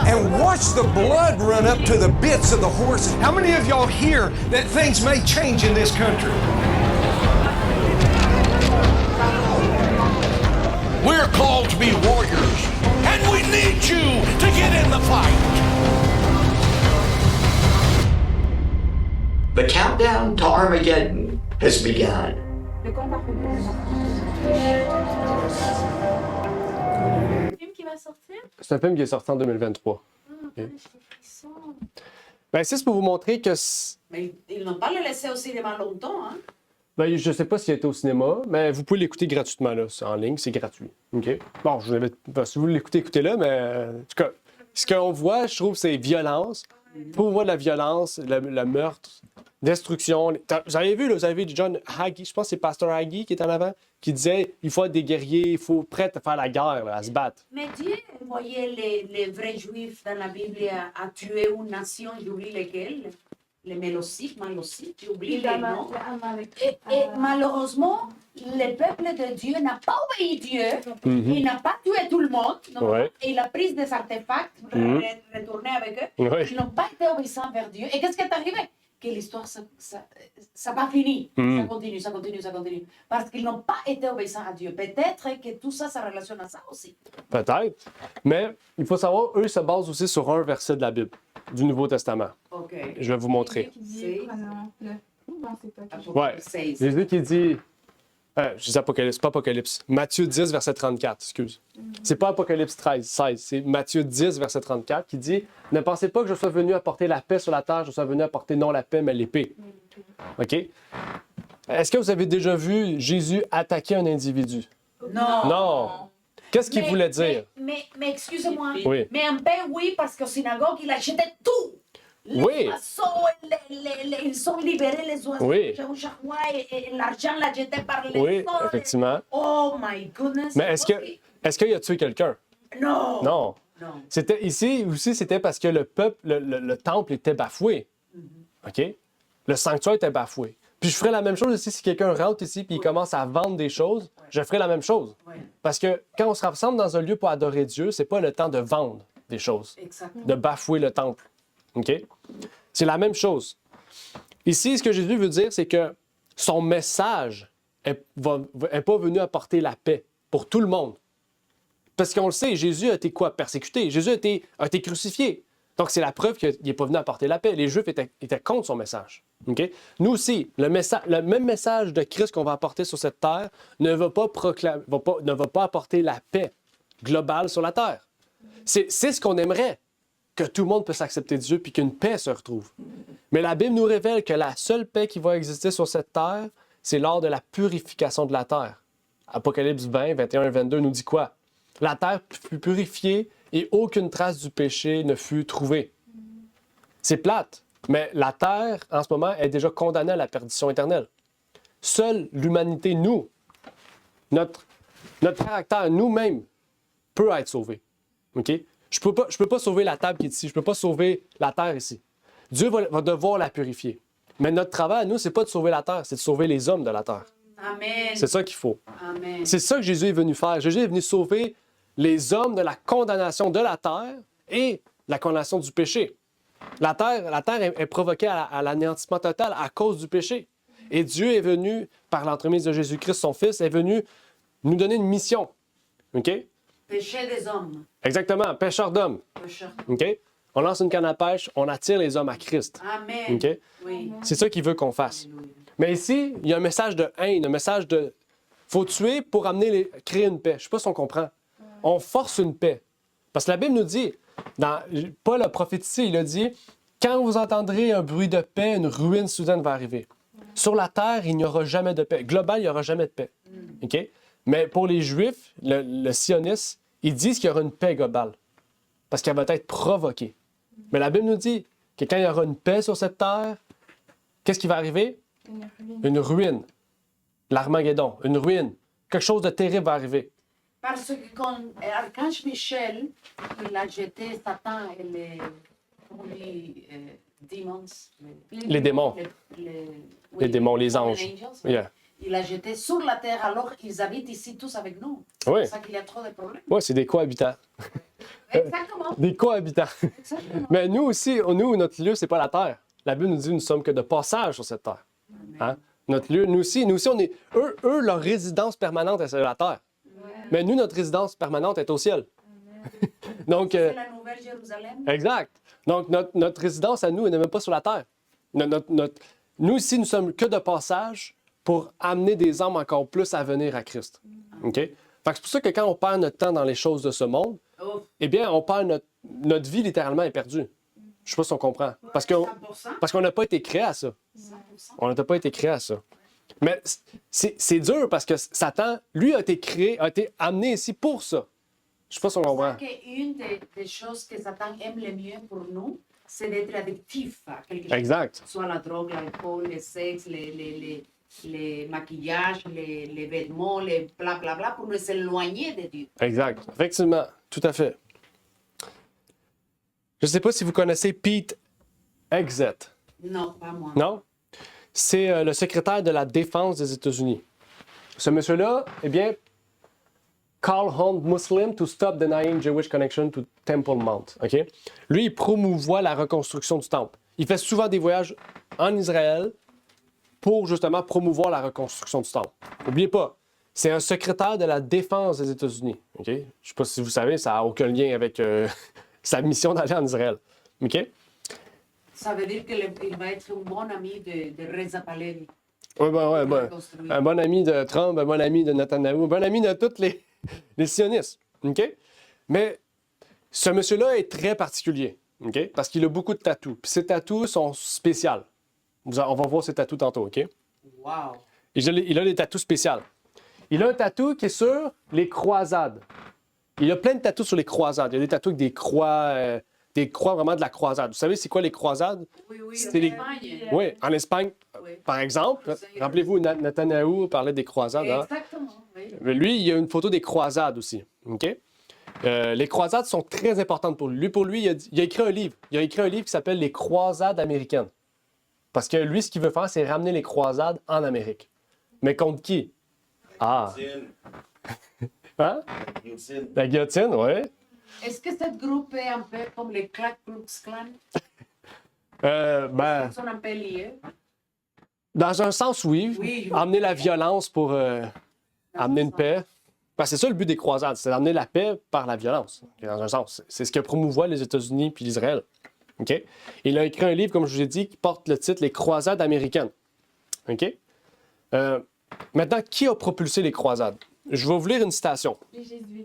and watch the blood run up to the bits of the horses. How many of y'all hear that things may change in this country? We're called to be warriors, and we need you to get in the fight. The countdown to Armageddon has begun. Le compte à rebours. Le film qui va sortir? C'est un film qui est sorti en 2023. J'ai frisson. Ben, c'est pour vous montrer que... Mais ils n'ont pas le laissé au cinéma longtemps, hein? Ben, je ne sais pas s'il a été au cinéma, mais vous pouvez l'écouter gratuitement, là. C'est en ligne, c'est gratuit. OK? Bon, si vous l'écoutez, écoutez-le, mais en tout cas, ce qu'on voit, je trouve, c'est violence. Pour voir de la violence, le meurtre, destruction. Vous avez vu, là, vous avez vu John Hagee, je pense que c'est Pasteur Hagee qui est en avant, qui disait il faut être des guerriers, il faut prêt à faire la guerre, là, à se battre. Mais Dieu voyait les vrais juifs dans la Bible à tuer une nation, j'oublie lesquels. Les Mélocites, j'oublie les noms. Et malheureusement, le peuple de Dieu n'a pas obéi Dieu. Il n'a pas tué tout le monde. Ouais. Et il a pris des artefacts, retourné avec eux. Ouais. Ils n'ont pas été obéissants vers Dieu. Et qu'est-ce qui est arrivé? Que l'histoire, ça va finir. Ça continue. Parce qu'ils n'ont pas été obéissants à Dieu. Peut-être que tout ça, ça relationne à ça aussi. Peut-être. Mais il faut savoir, eux se basent aussi sur un verset de la Bible, du Nouveau Testament. OK. Je vais vous montrer. Ouais. Jésus qui dit... je dis Apocalypse, pas Apocalypse. Matthieu 10, verset 34, excuse. C'est pas Apocalypse 16, c'est Matthieu 10, verset 34 qui dit « Ne pensez pas que je sois venu apporter la paix sur la terre, je sois venu apporter non la paix, mais l'épée. » OK? Est-ce que vous avez déjà vu Jésus attaquer un individu? Non. Non. Qu'est-ce qu'il voulait dire? Mais excusez-moi. Oui. Mais un peu, oui, parce qu'au synagogue, il achetait tout. Les Oui. oiseaux, ils sont libérés, les oiseaux. Oui. Et l'argent l'a jeté par les Oui, sols. effectivement. Oh my goodness. Mais est-ce qu'il a tué quelqu'un? Non. Non. C'était ici aussi, c'était parce que le peuple, le temple était bafoué. OK? Le sanctuaire était bafoué. Puis je ferais la même chose ici si quelqu'un rentre ici et il commence à vendre des choses, je ferais la même chose. Parce que quand on se rassemble dans un lieu pour adorer Dieu, c'est pas le temps de vendre des choses, de bafouer le temple. OK? C'est la même chose. Ici, ce que Jésus veut dire, c'est que son message n'est pas venu apporter la paix pour tout le monde. Parce qu'on le sait, Jésus a été quoi? Persécuté. Jésus a été crucifié. Donc, c'est la preuve qu'il n'est pas venu apporter la paix. Les Juifs étaient contre son message. Okay? Nous aussi, le même message de Christ qu'on va apporter sur cette terre ne va pas apporter la paix globale sur la terre. C'est ce qu'on aimerait, que tout le monde puisse accepter Dieu puis qu'une paix se retrouve. Mais la Bible nous révèle que la seule paix qui va exister sur cette terre, c'est lors de la purification de la terre. Apocalypse 20, 21 et 22 nous dit quoi? La terre fut purifiée et aucune trace du péché ne fut trouvée. C'est plate, mais la terre, en ce moment, est déjà condamnée à la perdition éternelle. Seule l'humanité, notre caractère, nous-mêmes, peut être sauvé. OK? Je peux pas sauver la table qui est ici. Je ne peux pas sauver la terre ici. Dieu va devoir la purifier. Mais notre travail, nous, c'est pas de sauver la terre, c'est de sauver les hommes de la terre. Amen. C'est ça qu'il faut. Amen. C'est ça que Jésus est venu faire. Jésus est venu sauver les hommes de la condamnation de la terre et de la condamnation du péché. La terre est provoquée à l'anéantissement total à cause du péché. Et Dieu est venu, par l'entremise de Jésus-Christ, son Fils, est venu nous donner une mission. OK? Péché des hommes. Exactement, pêcheur d'hommes. Pécheur. OK? On lance une canne à pêche, on attire les hommes à Christ. Amen. OK? Oui. C'est ça qu'il veut qu'on fasse. Mais ici, il y a un message de haine, un message de... faut tuer pour créer une paix. Je ne sais pas si on comprend. On force une paix. Parce que la Bible nous dit, Paul a prophétisé, il a dit, quand vous entendrez un bruit de paix, une ruine soudaine va arriver. Sur la terre, il n'y aura jamais de paix. Global, il n'y aura jamais de paix. OK? Mais pour les Juifs, le sionisme, ils disent qu'il y aura une paix globale. Parce qu'elle va être provoquée. Mais la Bible nous dit que quand il y aura une paix sur cette terre, qu'est-ce qui va arriver? Une ruine. L'Armageddon, une ruine. Quelque chose de terrible va arriver. Parce que quand Archange Michel, il a jeté Satan et Les démons. Les démons, les anges. Yeah. Il a jeté sur la terre, alors ils habitent ici tous avec nous. C'est Oui. pour ça qu'il y a trop de problèmes. Oui, c'est des cohabitants. Exactement. Des cohabitants. Exactement. Mais nous aussi, notre lieu, c'est pas la terre. La Bible nous dit que nous sommes que de passage sur cette terre. Hein? Notre lieu, nous aussi, on est. Eux, leur résidence permanente est sur la terre. Mais nous, notre résidence permanente est au ciel. Donc, c'est la Nouvelle Jérusalem. Exact. Donc, notre résidence à nous, elle n'est même pas sur la terre. Nous, ici, nous sommes que de passage pour amener des âmes encore plus à venir à Christ. OK? Fait que c'est pour ça que quand on perd notre temps dans les choses de ce monde, eh bien, on perd notre vie littéralement est perdue. Je sais pas si on comprend. Parce qu'on n'a pas été créé à ça. 100%. On n'a pas été créé à ça. Mais c'est dur parce que Satan, lui, a été créé, a été amené ici pour ça. Je sais pas si on comprend. Une des choses que Satan aime le mieux pour nous, c'est d'être addictif à quelque chose. Exact. Soit la drogue, l'alcool, le sexe, les maquillages, les vêtements, les blablabla, pour nous éloigner de Dieu. Exact. Effectivement. Tout à fait. Je ne sais pas si vous connaissez Pete Hegseth. Non, pas moi. Non? C'est le secrétaire de la Défense des États-Unis. Ce monsieur-là, eh bien, call on Muslims to stop denying Jewish connection to Temple Mount. OK? Lui, il promouvoit la reconstruction du temple. Il fait souvent des voyages en Israël pour justement promouvoir la reconstruction du temple. N'oubliez pas, c'est un secrétaire de la Défense des États-Unis. OK? Je ne sais pas si vous savez, ça n'a aucun lien avec sa mission d'aller en Israël. OK? Ça veut dire qu'il va être un bon ami de Reza Pahlavi. Oui, un bon ami de Trump, un bon ami de Netanyahu, un bon ami de tous les sionistes. OK? Mais ce monsieur-là est très particulier. OK? Parce qu'il a beaucoup de tatous. Puis ses tatous sont spéciaux. On va voir ses tatous tantôt. OK? Wow! Il a des tatous spéciaux. Il a un tatou qui est sur les croisades. Il a plein de tatous sur les croisades. Il y a des tatous avec des croix vraiment de la croisade. Vous savez, c'est quoi les croisades? Oui, Oui, en Espagne, par exemple. Rappelez-vous, Netanyahu parlait des croisades. Exactement, oui. Mais lui, il y a une photo des croisades aussi. OK? Les croisades sont très importantes pour lui. Pour lui, il a écrit un livre. Il a écrit un livre qui s'appelle Les croisades américaines. Parce que lui, ce qu'il veut faire, c'est ramener les croisades en Amérique. Mais contre qui? Ah! Hein? La guillotine, oui. Est-ce que ce groupe est un peu comme les Ku Klux Klan? Ils sont un peu liés. Dans un sens, oui. Amener la violence pour amener une paix. Ben, c'est ça le but des croisades, c'est d'amener la paix par la violence. Dans un sens. C'est ce que promouvoient les États-Unis puis l'Israël. OK? Il a écrit un livre, comme je vous ai dit, qui porte le titre Les croisades américaines. OK? Maintenant, qui a propulsé les croisades? Je vais vous lire une citation.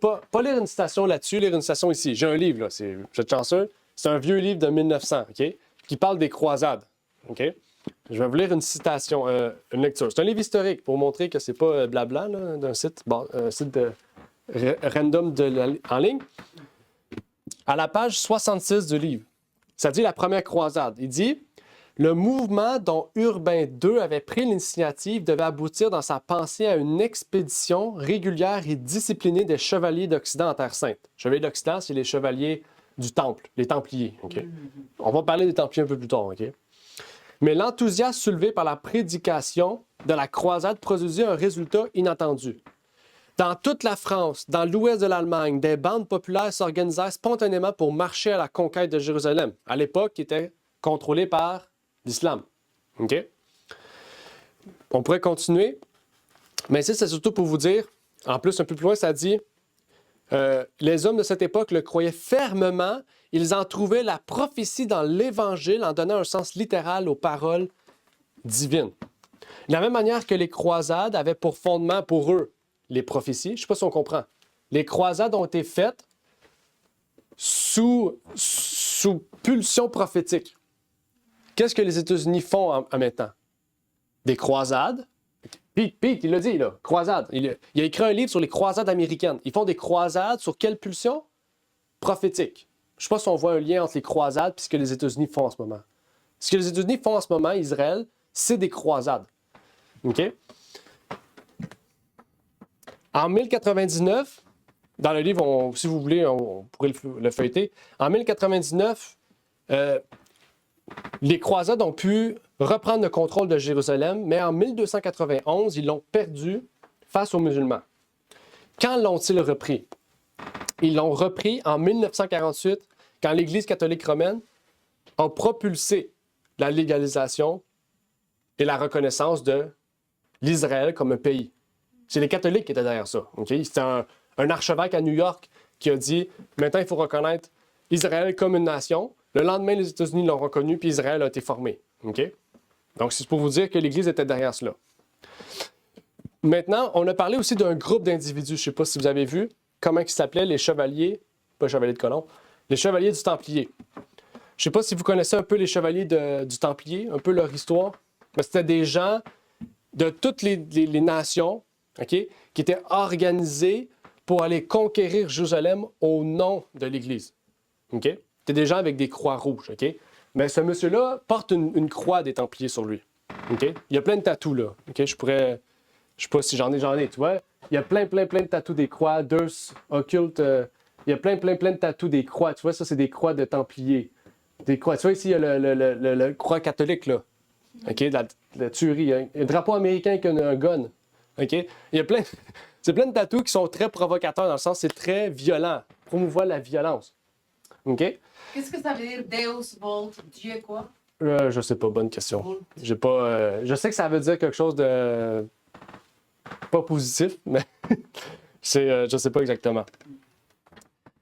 Pas lire une citation là-dessus, lire une citation ici. J'ai un livre, là. Vous êtes chanceux. C'est un vieux livre de 1900, OK? Qui parle des croisades. OK? Je vais vous lire une citation, une lecture. C'est un livre historique pour montrer que c'est pas blabla là, d'un site, site de random en ligne. À la page 66 du livre, ça dit la première croisade. Il dit « Le mouvement dont Urbain II avait pris l'initiative devait aboutir dans sa pensée à une expédition régulière et disciplinée des chevaliers d'Occident en Terre Sainte. » Chevaliers d'Occident, c'est les chevaliers du Temple, les Templiers. Okay? On va parler des Templiers un peu plus tard. OK? Mais l'enthousiasme soulevé par la prédication de la croisade produisit un résultat inattendu. Dans toute la France, dans l'ouest de l'Allemagne, des bandes populaires s'organisèrent spontanément pour marcher à la conquête de Jérusalem, à l'époque qui était contrôlée par l'islam. OK? On pourrait continuer, mais ici, c'est surtout pour vous dire, en plus, un peu plus loin, ça dit les hommes de cette époque le croyaient fermement, ils en trouvaient la prophétie dans l'Évangile en donnant un sens littéral aux paroles divines. De la même manière que les croisades avaient pour fondement pour eux les prophéties, je ne sais pas si on comprend. Les croisades ont été faites sous pulsion prophétique. Qu'est-ce que les États-Unis font en maintenant? Des croisades. Pete, il l'a dit, là, croisades. Il a écrit un livre sur les croisades américaines. Ils font des croisades sur quelle pulsion? Prophétique. Je ne sais pas si on voit un lien entre les croisades et ce que les États-Unis font en ce moment. Ce que les États-Unis font en ce moment, Israël, c'est des croisades. OK? En 1099, dans le livre, si vous voulez, on pourrait le feuilleter. En 1099, les croisades ont pu reprendre le contrôle de Jérusalem, mais en 1291, ils l'ont perdu face aux musulmans. Quand l'ont-ils repris? Ils l'ont repris en 1948, quand l'Église catholique romaine a propulsé la légalisation et la reconnaissance de l'Israël comme un pays. C'est les catholiques qui étaient derrière ça. Okay? C'était un archevêque à New York qui a dit « Maintenant, il faut reconnaître Israël comme une nation ». Le lendemain, les États-Unis l'ont reconnu, puis Israël a été formé. Okay? Donc, c'est pour vous dire que l'Église était derrière cela. Maintenant, on a parlé aussi d'un groupe d'individus. Je ne sais pas si vous avez vu comment ils s'appelaient, les chevaliers, pas les chevaliers de colon, les chevaliers du Templier. Je ne sais pas si vous connaissez un peu les chevaliers du Templier, un peu leur histoire. Mais c'était des gens de toutes les nations, okay, qui étaient organisés pour aller conquérir Jérusalem au nom de l'Église. Okay? C'était des gens avec des croix rouges. Okay? Mais ce monsieur-là porte une croix des Templiers sur lui. Okay? Il y a plein de tatous, là. Okay? Je sais pas si j'en ai, tu vois. Il y a plein de tatous des croix, d'Urs, occultes. Il y a plein de tatous des croix. Tu vois, ça, c'est des croix de Templiers. Des croix. Tu vois, ici, il y a le croix catholique, là. OK? La tuerie. Il y a un drapeau américain qui a un gun. OK? Il y a c'est plein de tatous qui sont très provocateurs dans le sens c'est très violent. Promouvoir la violence. OK? Qu'est-ce que ça veut dire Deus Volt, Dieu quoi? Je sais pas, bonne question. J'ai pas. Je sais que ça veut dire quelque chose de pas positif, mais je sais pas exactement.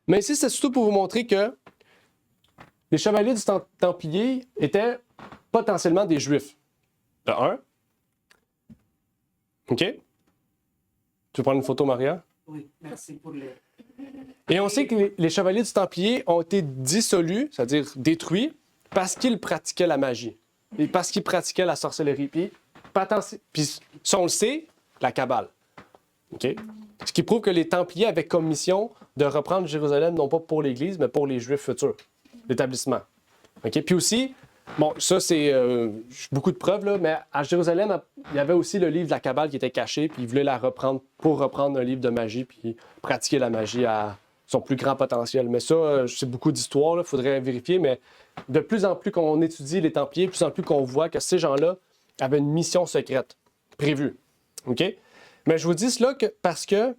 Mais ici, c'est surtout pour vous montrer que les chevaliers du Templier étaient potentiellement des Juifs. De un. OK? Tu veux prendre une photo, Maria? Oui, merci pour le... Et on sait que les chevaliers du Templier ont été dissolus, c'est-à-dire détruits, parce qu'ils pratiquaient la magie. Et parce qu'ils pratiquaient la sorcellerie. Puis ça, on le sait, la Kabbale. OK? Ce qui prouve que les Templiers avaient comme mission de reprendre Jérusalem, non pas pour l'Église, mais pour les Juifs futurs, l'établissement. OK? Puis aussi, bon, ça, c'est beaucoup de preuves, là, mais à Jérusalem, il y avait aussi le livre de la Kabbale qui était caché, puis ils voulaient la reprendre pour reprendre un livre de magie, puis pratiquer la magie à son plus grand potentiel. Mais ça, c'est beaucoup d'histoire, il faudrait vérifier, mais de plus en plus qu'on étudie les Templiers, de plus en plus qu'on voit que ces gens-là avaient une mission secrète prévue. OK? Mais je vous dis cela parce que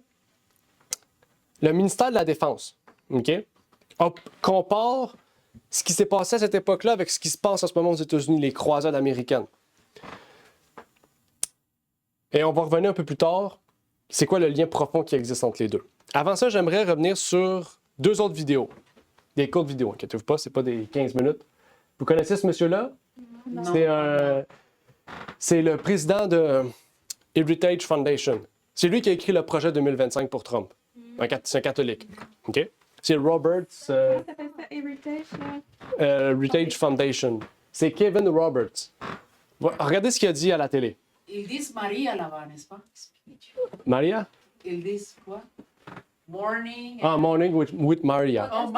le ministère de la Défense, OK, compare ce qui s'est passé à cette époque-là avec ce qui se passe en ce moment aux États-Unis, les croisades américaines. Et on va revenir un peu plus tard, c'est quoi le lien profond qui existe entre les deux. Avant ça, j'aimerais revenir sur 2 autres vidéos. Des courtes vidéos, inquiétez-vous pas, c'est pas des 15 minutes. Vous connaissez ce monsieur-là? Non. C'est le président de Heritage Foundation. C'est lui qui a écrit le projet 2025 pour Trump. C'est un catholique. OK? C'est Roberts. Comment s'appelle ça, Heritage? Heritage Foundation. C'est Kevin Roberts. Regardez ce qu'il a dit à la télé. Ils disent Maria là-bas, n'est-ce pas? Maria? Ils disent quoi? Morning. Ah, Morning with Maria. Oh,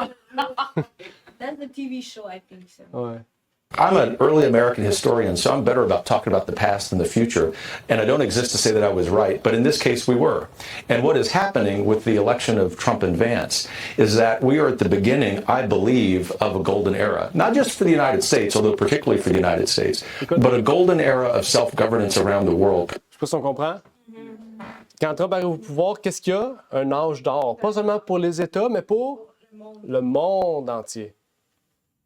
That's the TV show, I think so. Ouais. I'm an early American historian, so I'm better about talking about the past than the future. And I don't exist to say that I was right, but in this case we were. And what is happening with the election of Trump and Vance is that we are at the beginning, I believe, of a golden era. Not just for the United States, although particularly for the United States, but a golden era of self-governance around the world. Je sais pas si on comprend. quand Trump arrive au pouvoir, qu'est-ce qu'il y a? Un âge d'or. Pas seulement pour les États, mais pour le monde entier.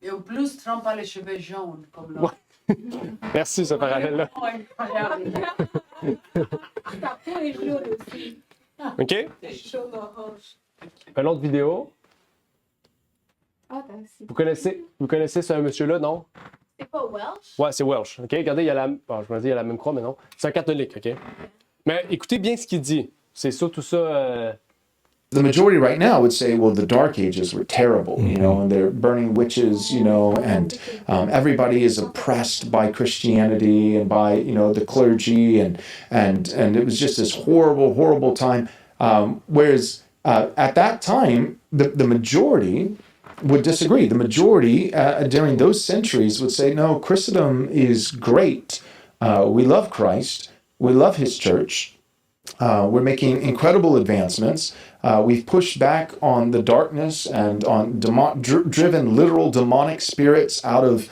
Et en plus, Trump a les cheveux jaunes, comme là. Ouais. Merci, ce parallèle-là. Incroyable. Ta peau est jaune aussi. OK? Jaune orange. Une autre vidéo. Ah, c'est Vous connaissez ce monsieur-là, non? c'est pas Welsh? Ouais, c'est Welsh. OK? Regardez, il y a la... Bon, je me dis, il y a la même croix, mais non. C'est un catholique, OK? Mais écoutez bien ce qu'il dit. C'est surtout ça... The majority right now would say, well, the Dark Ages were terrible, you know, and they're burning witches, you know, and everybody is oppressed by Christianity and by, you know, the clergy, and it was just this horrible, horrible time. Whereas at that time, the majority would disagree. The majority during those centuries would say, no, Christendom is great. We love Christ. We love his church. We're making incredible advancements. We've pushed back on the darkness and on driven literal demonic spirits out of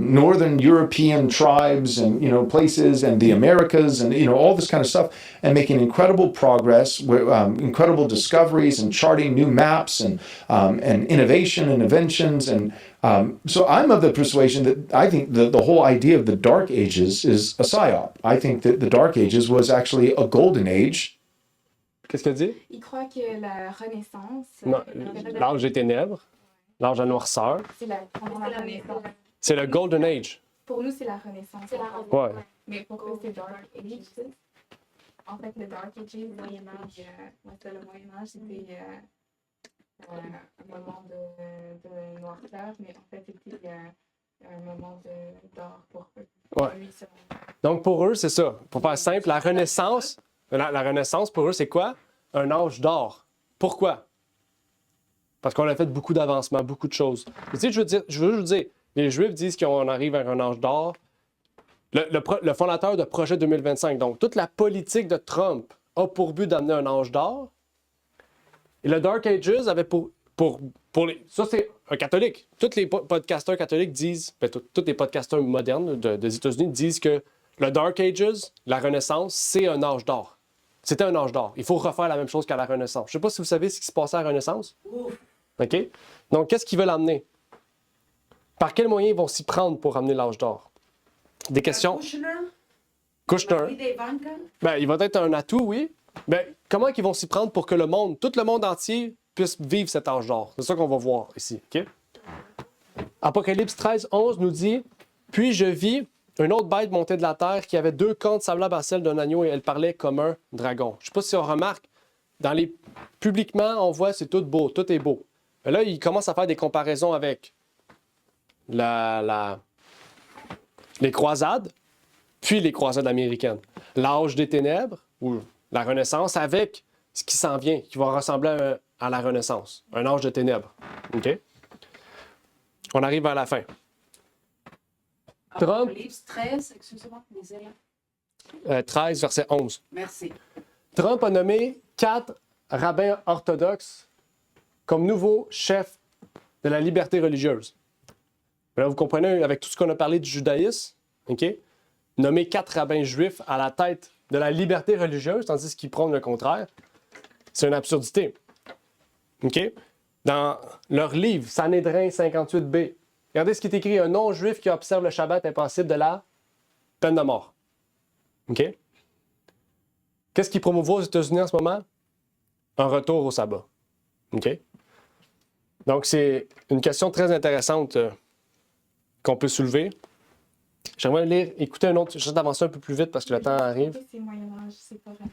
northern European tribes and, you know, places and the Americas and, you know, all this kind of stuff, and making incredible progress, incredible discoveries and charting new maps and innovation and inventions. And so I'm of the persuasion that I think the whole idea of the Dark Ages is a psyop. I think that the Dark Ages was actually a golden age. Qu'est-ce qu'elle dit? Il croit que la Renaissance... Non, l'âge des ténèbres, l'âge de la noirceur. C'est la Renaissance. C'est le Golden Age. Pour nous, c'est la Renaissance. Ouais. Mais pour eux, c'est Dark Ages. En fait, le Dark Ages, le Moyen-Âge, le Moyen-Âge, c'était un moment de noirceur, mais en fait, c'était un moment d'or pour eux. Ouais. Donc, pour eux, c'est ça. Pour faire simple, la Renaissance... La Renaissance, pour eux, c'est quoi? Un âge d'or. Pourquoi? Parce qu'on a fait beaucoup d'avancements, beaucoup de choses. Tu sais, je veux vous dire, les Juifs disent qu'on arrive vers un âge d'or. Le fondateur de Projet 2025, donc toute la politique de Trump a pour but d'amener un âge d'or. Et le Dark Ages avait pour les... Ça, c'est un catholique. Tous les podcasteurs catholiques disent, tous les podcasteurs modernes des États-Unis disent que le Dark Ages, la Renaissance, c'est un âge d'or. C'était un âge d'or. Il faut refaire la même chose qu'à la Renaissance. Je ne sais pas si vous savez ce qui se passait à la Renaissance. OK? Donc, qu'est-ce qu'ils veulent amener? Par quels moyens ils vont s'y prendre pour amener l'âge d'or? Des questions? Kushner. Ben, il va être un atout, oui. Ben, comment ils vont s'y prendre pour que tout le monde entier puisse vivre cet âge d'or? C'est ça qu'on va voir ici. OK? Apocalypse 13, 11 nous dit « Puis je vis une autre bête montée de la terre qui avait 2 cornes semblables à celles d'un agneau et elle parlait comme un dragon. » Je ne sais pas si on remarque, publiquement, on voit c'est tout beau, tout est beau. Mais là, il commence à faire des comparaisons avec les croisades, puis les croisades américaines. L'âge des ténèbres, ou la Renaissance, avec ce qui s'en vient, qui va ressembler à la Renaissance. Un âge de ténèbres. OK? On arrive à la fin. Trump. Apocalypse 13, excusez-moi, lisez-la. 13, verset 11. Merci. Trump a nommé 4 rabbins orthodoxes comme nouveaux chefs de la liberté religieuse. Là, vous comprenez, avec tout ce qu'on a parlé du judaïsme, OK? Nommer 4 rabbins juifs à la tête de la liberté religieuse, tandis qu'ils prônent le contraire, c'est une absurdité. OK? Dans leur livre, Sanhédrin 58b, regardez ce qui est écrit. Un non-juif qui observe le Shabbat est passible de la peine de mort. OK? Qu'est-ce qu'ils promouvoient aux États-Unis en ce moment? Un retour au sabbat. OK? Donc, c'est une question très intéressante qu'on peut soulever. J'aimerais écouter un autre, juste avancer un peu plus vite parce que le temps arrive. C'est Moyen-Âge, c'est pas vrai.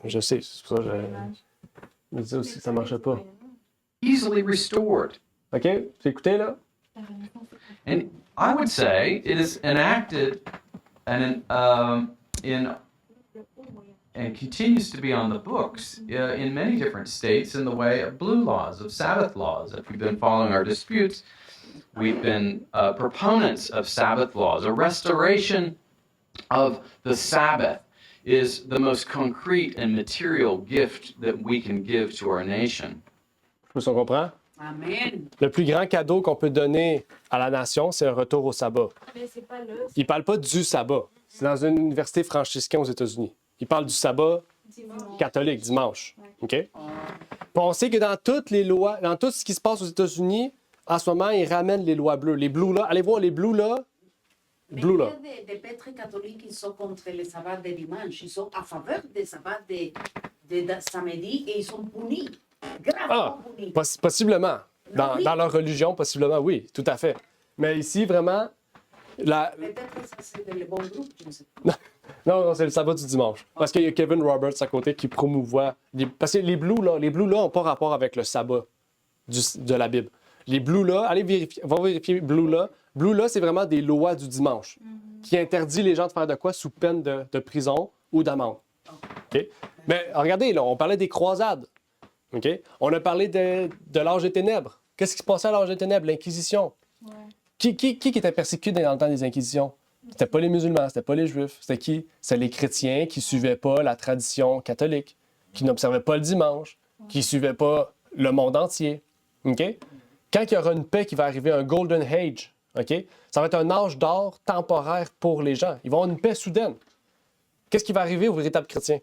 Je sais, c'est pour ça que je me disais aussi que ça ne marchait pas. Easily restored. OK? J'ai écouté, là? And I would say it is enacted and continues to be on the books in many different states in the way of blue laws, of Sabbath laws. If you've been following our disputes, we've been proponents of Sabbath laws. A restoration of the Sabbath is the most concrete and material gift that we can give to our nation. Je pense qu'on comprend? Amen. Le plus grand cadeau qu'on peut donner à la nation, c'est un retour au sabbat. Mais c'est pas là. Il ne parle pas du sabbat. C'est dans une université franciscaine aux États-Unis. Il parle du sabbat catholique, dimanche. OK? Puis on sait que dans toutes les lois, dans tout ce qui se passe aux États-Unis, en ce moment, ils ramènent les lois bleues. Les Blue Laws, allez voir les Blue Laws. Mais Blue il y Law. a des prêtres catholiques qui sont contre le sabbat de dimanche. Ils sont à faveur des sabbats de samedi et ils sont punis. Gravement punis. Possiblement. Oui. Dans leur religion, possiblement, oui, tout à fait. Mais ici, vraiment, Peut-être que ça c'est le bon groupe, je ne sais pas. non, c'est le sabbat du dimanche. Parce qu'il y a Kevin Roberts à côté qui promouvoit. Parce que les Blue Laws n'ont pas rapport avec le sabbat de la Bible. Les Blue Laws, allez vérifier, va vérifier Blue Law. Blue Law, c'est vraiment des lois du dimanche qui interdit les gens de faire de quoi sous peine de prison ou d'amende. OK? Mais regardez, là, on parlait des croisades. OK? On a parlé de l'âge des ténèbres. Qu'est-ce qui se passait à l'âge des ténèbres? L'Inquisition. Ouais. Qui était persécuté dans le temps des Inquisitions? C'était pas les musulmans, c'était pas les juifs. C'était qui? C'était les chrétiens qui suivaient pas la tradition catholique, qui n'observaient pas le dimanche, qui suivaient pas le monde entier. OK? Quand il y aura une paix qui va arriver, un golden age, OK? Ça va être un âge d'or temporaire pour les gens. Ils vont avoir une paix soudaine. Qu'est-ce qui va arriver aux véritables chrétiens?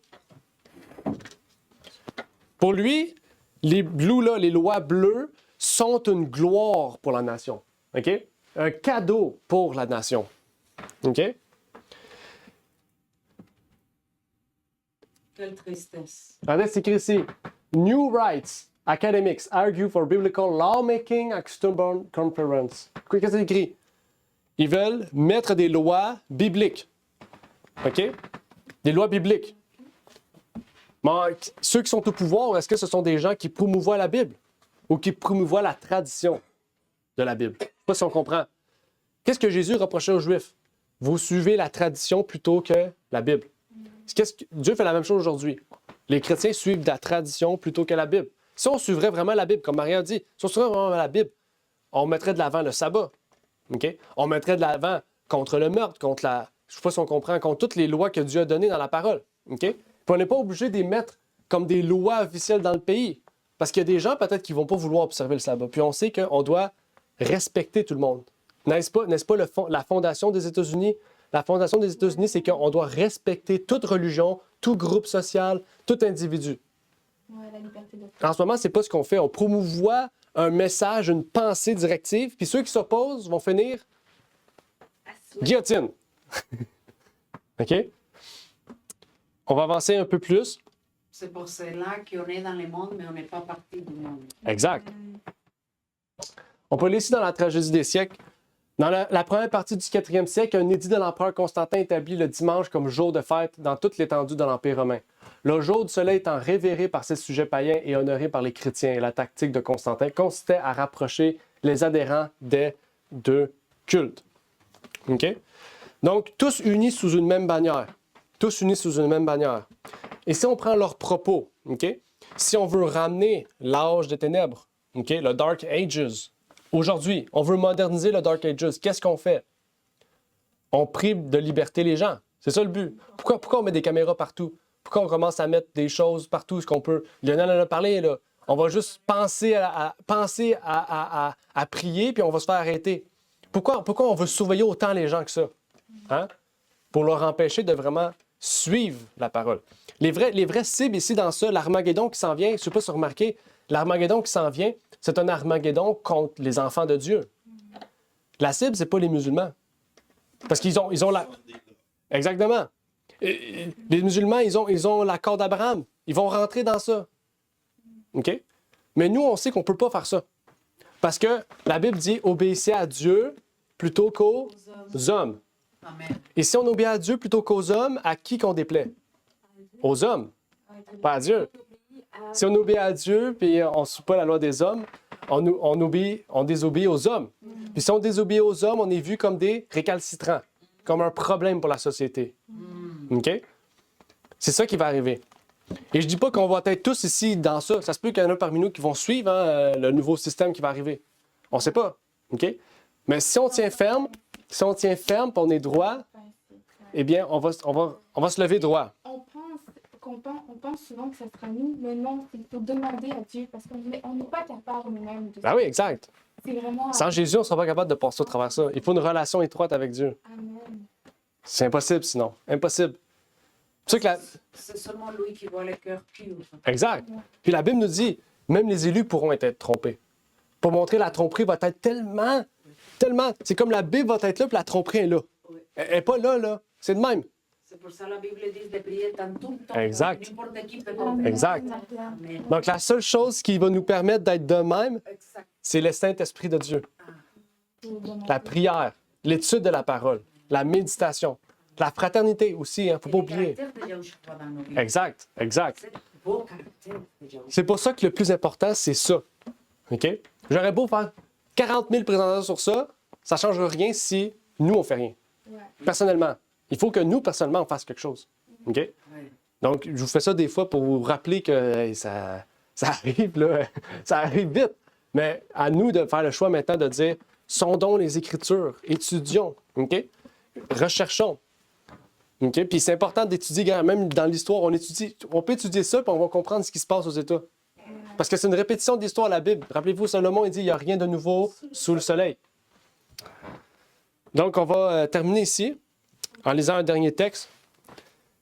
Pour lui, les Blue Laws, les lois bleues, sont une gloire pour la nation. OK? Un cadeau pour la nation. OK? Quelle tristesse. Regardez, c'est écrit ici. New rights academics argue for biblical lawmaking at Steuben Conference. Qu'est-ce que c'est écrit? Ils veulent mettre des lois bibliques. OK? Des lois bibliques. Mais ceux qui sont au pouvoir, est-ce que ce sont des gens qui promouvoient la Bible ou qui promouvoient la tradition de la Bible? Je ne sais pas si on comprend. Qu'est-ce que Jésus reprochait aux Juifs? Vous suivez la tradition plutôt que la Bible. Dieu fait la même chose aujourd'hui. Les chrétiens suivent la tradition plutôt que la Bible. Si on suivrait vraiment la Bible, comme Marie a dit, si on suivrait vraiment la Bible, on mettrait de l'avant le sabbat. OK? On mettrait de l'avant contre le meurtre, contre la... Je ne sais pas si on comprend, contre toutes les lois que Dieu a données dans la parole. OK? Puis on n'est pas obligé de les mettre comme des lois officielles dans le pays. Parce qu'il y a des gens peut-être qui ne vont pas vouloir observer le sabbat. Puis on sait qu'on doit respecter tout le monde. N'est-ce pas la fondation des États-Unis? La fondation des États-Unis, c'est qu'on doit respecter toute religion, tout groupe social, tout individu. Ouais, la liberté de... En ce moment, c'est pas ce qu'on fait. On promouvoit un message, une pensée directive, puis ceux qui s'opposent vont finir guillotine. OK? On va avancer un peu plus. C'est pour cela qu'on est dans le monde, mais on n'est pas partie du monde. Exact. On peut aller ici dans la tragédie des siècles. Dans la première partie du 4e siècle, un édit de l'empereur Constantin établit le dimanche comme jour de fête dans toute l'étendue de l'Empire romain. Le jour du soleil étant révéré par ses sujets païens et honoré par les chrétiens. Et la tactique de Constantin consistait à rapprocher les adhérents des deux cultes. OK? Donc, tous unis sous une même bannière. Tous unis sous une même bannière. Et si on prend leurs propos, OK? Si on veut ramener l'âge des ténèbres, OK? Le Dark Ages, aujourd'hui, on veut moderniser le Dark Ages. Qu'est-ce qu'on fait? On prive de liberté les gens. C'est ça le but. Pourquoi on met des caméras partout? Pourquoi on commence à mettre des choses partout, ce qu'on peut? Lionel en a parlé, là. On va juste penser à prier, puis on va se faire arrêter. Pourquoi on veut surveiller autant les gens que ça? Hein? Pour leur empêcher de vraiment suivre la parole. Les vraies cibles ici dans ça, l'Armageddon qui s'en vient, je ne sais pas si vous remarquez, l'Armageddon qui s'en vient, c'est un Armageddon contre les enfants de Dieu. La cible, c'est pas les musulmans. Parce qu'ils ont la... Exactement. Les musulmans, ils ont l'accord d'Abraham. Ils vont rentrer dans ça. OK? Mais nous, on sait qu'on ne peut pas faire ça. Parce que la Bible dit « obéissez à Dieu plutôt qu'aux hommes ». Et si on obéit à Dieu plutôt qu'aux hommes, à qui qu'on déplaît? Aux hommes, pas à Dieu. Si on obéit à Dieu puis on ne suit pas la loi des hommes, on désobéit aux hommes. Puis si on désobéit aux hommes, on est vu comme des récalcitrants, comme un problème pour la société. OK? C'est ça qui va arriver. Et je dis pas qu'on va être tous ici dans ça. Ça se peut qu'il y en a parmi nous qui vont suivre le nouveau système qui va arriver. On ne sait pas. OK? Mais si on tient ferme, puis on est droit, eh bien, on va se lever droit. On pense souvent que ça sera nous, mais non, il faut demander à Dieu parce qu'on n'est pas capable nous-mêmes de ça. Ben oui, exact. C'est vraiment... Sans Jésus, on ne sera pas capable de passer au travers ça. Il faut une relation étroite avec Dieu. Amen. C'est impossible sinon. Impossible. C'est ça que C'est seulement lui qui voit le cœur pur. Exact. Puis la Bible nous dit, même les élus pourront être trompés. Pour montrer la tromperie va être tellement... C'est comme la Bible va être là, puis la tromperie est là. Elle n'est pas là. C'est de même. C'est pour ça que la Bible dit de prier dans tout temps. Exact. N'importe qui peut tomber. Exact. Donc la seule chose qui va nous permettre d'être de même, c'est le Saint-Esprit de Dieu. La prière, l'étude de la parole, la méditation, la fraternité aussi, il ne faut pas oublier. Exact. C'est pour ça que le plus important, c'est ça. OK? J'aurais beau faire 40 000 présentations sur ça, ça ne changera rien si nous, on ne fait rien. Personnellement. Il faut que nous, personnellement, on fasse quelque chose. OK? Donc, je vous fais ça des fois pour vous rappeler que ça arrive, là. Ça arrive vite. Mais à nous de faire le choix maintenant de dire, sondons les Écritures, étudions, OK? Recherchons. OK? Puis c'est important d'étudier, même dans l'histoire, on peut étudier ça, puis on va comprendre ce qui se passe aux États. Parce que c'est une répétition d'histoire, la Bible. Rappelez-vous, Salomon, il dit, il n'y a rien de nouveau sous le soleil. Donc, on va terminer ici, en lisant un dernier texte.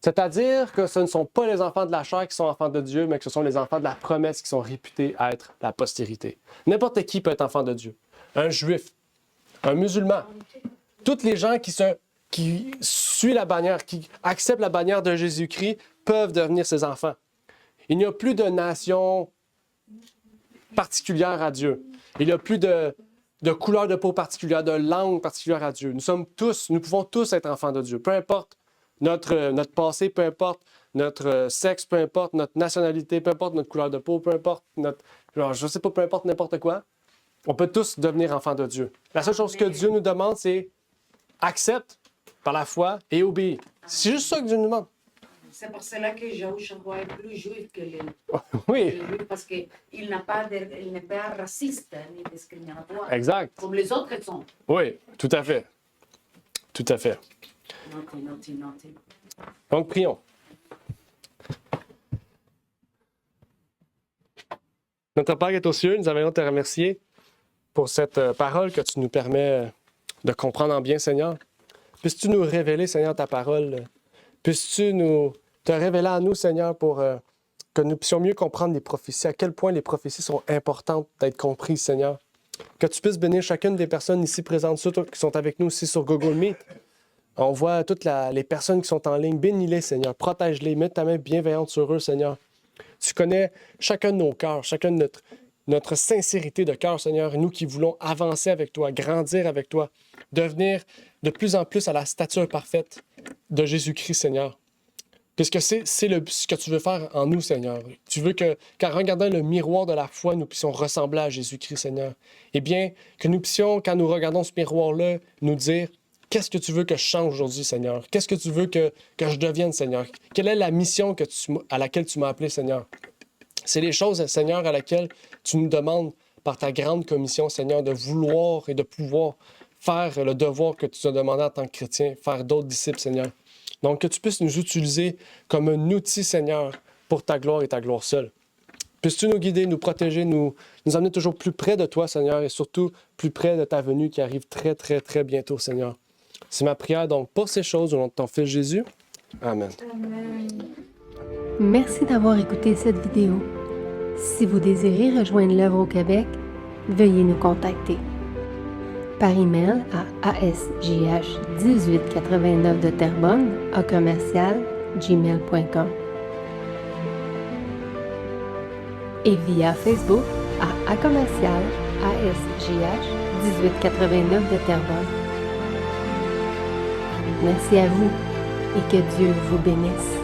C'est-à-dire que ce ne sont pas les enfants de la chair qui sont enfants de Dieu, mais que ce sont les enfants de la promesse qui sont réputés être la postérité. N'importe qui peut être enfant de Dieu. Un juif, un musulman, toutes les gens qui suivent la bannière, qui acceptent la bannière de Jésus-Christ, peuvent devenir ses enfants. Il n'y a plus de nation particulière à Dieu. Il n'y a plus de couleur de peau particulière, de langue particulière à Dieu. Nous pouvons tous être enfants de Dieu. Peu importe notre passé, peu importe notre sexe, peu importe notre nationalité, peu importe notre couleur de peau, peu importe peu importe n'importe quoi, on peut tous devenir enfants de Dieu. La seule chose que Dieu nous demande, c'est accepte par la foi et obéis. C'est juste ça que Dieu nous demande. C'est pour cela que Yahushua est plus juif que les juifs, parce qu'il n'est pas raciste ni discriminatoire. Exact. Comme les autres sont. Oui, tout à fait. Tout à fait. Naughty. Donc, prions. Notre Père qui est aux cieux, nous avons te remercier pour cette parole que tu nous permets de comprendre en bien, Seigneur. Puisses-tu nous révéler, Seigneur, ta parole. Puisses-tu te révéler à nous, Seigneur, pour que nous puissions mieux comprendre les prophéties, à quel point les prophéties sont importantes d'être comprises, Seigneur. Que tu puisses bénir chacune des personnes ici présentes, ceux qui sont avec nous aussi sur Google Meet. On voit toutes les personnes qui sont en ligne. Bénis-les, Seigneur. Protège-les. Mets ta main bienveillante sur eux, Seigneur. Tu connais chacun de nos cœurs, chacun de notre sincérité de cœur, Seigneur. Et nous qui voulons avancer avec toi, grandir avec toi, devenir de plus en plus à la stature parfaite de Jésus-Christ, Seigneur. Puisque c'est ce que tu veux faire en nous, Seigneur. Tu veux qu'en regardant le miroir de la foi, nous puissions ressembler à Jésus-Christ, Seigneur. Eh bien, que nous puissions, quand nous regardons ce miroir-là, nous dire « Qu'est-ce que tu veux que je change aujourd'hui, Seigneur? Qu'est-ce que tu veux que je devienne, Seigneur? Quelle est la mission à laquelle tu m'as appelé, Seigneur? » C'est les choses, Seigneur, à laquelle tu nous demandes par ta grande commission, Seigneur, de vouloir et de pouvoir faire le devoir que tu as demandé en tant que chrétien, faire d'autres disciples, Seigneur. Donc, que tu puisses nous utiliser comme un outil, Seigneur, pour ta gloire et ta gloire seule. Puisses-tu nous guider, nous protéger, nous amener toujours plus près de toi, Seigneur, et surtout plus près de ta venue qui arrive très, très, très bientôt, Seigneur. C'est ma prière, donc, pour ces choses, au nom de ton Fils Jésus. Amen. Merci d'avoir écouté cette vidéo. Si vous désirez rejoindre l'œuvre au Québec, veuillez nous contacter par email à asjh1889 de Terrebonne @gmail.com et via Facebook à commercial asjh1889 de Terrebonne. Merci à vous et que Dieu vous bénisse.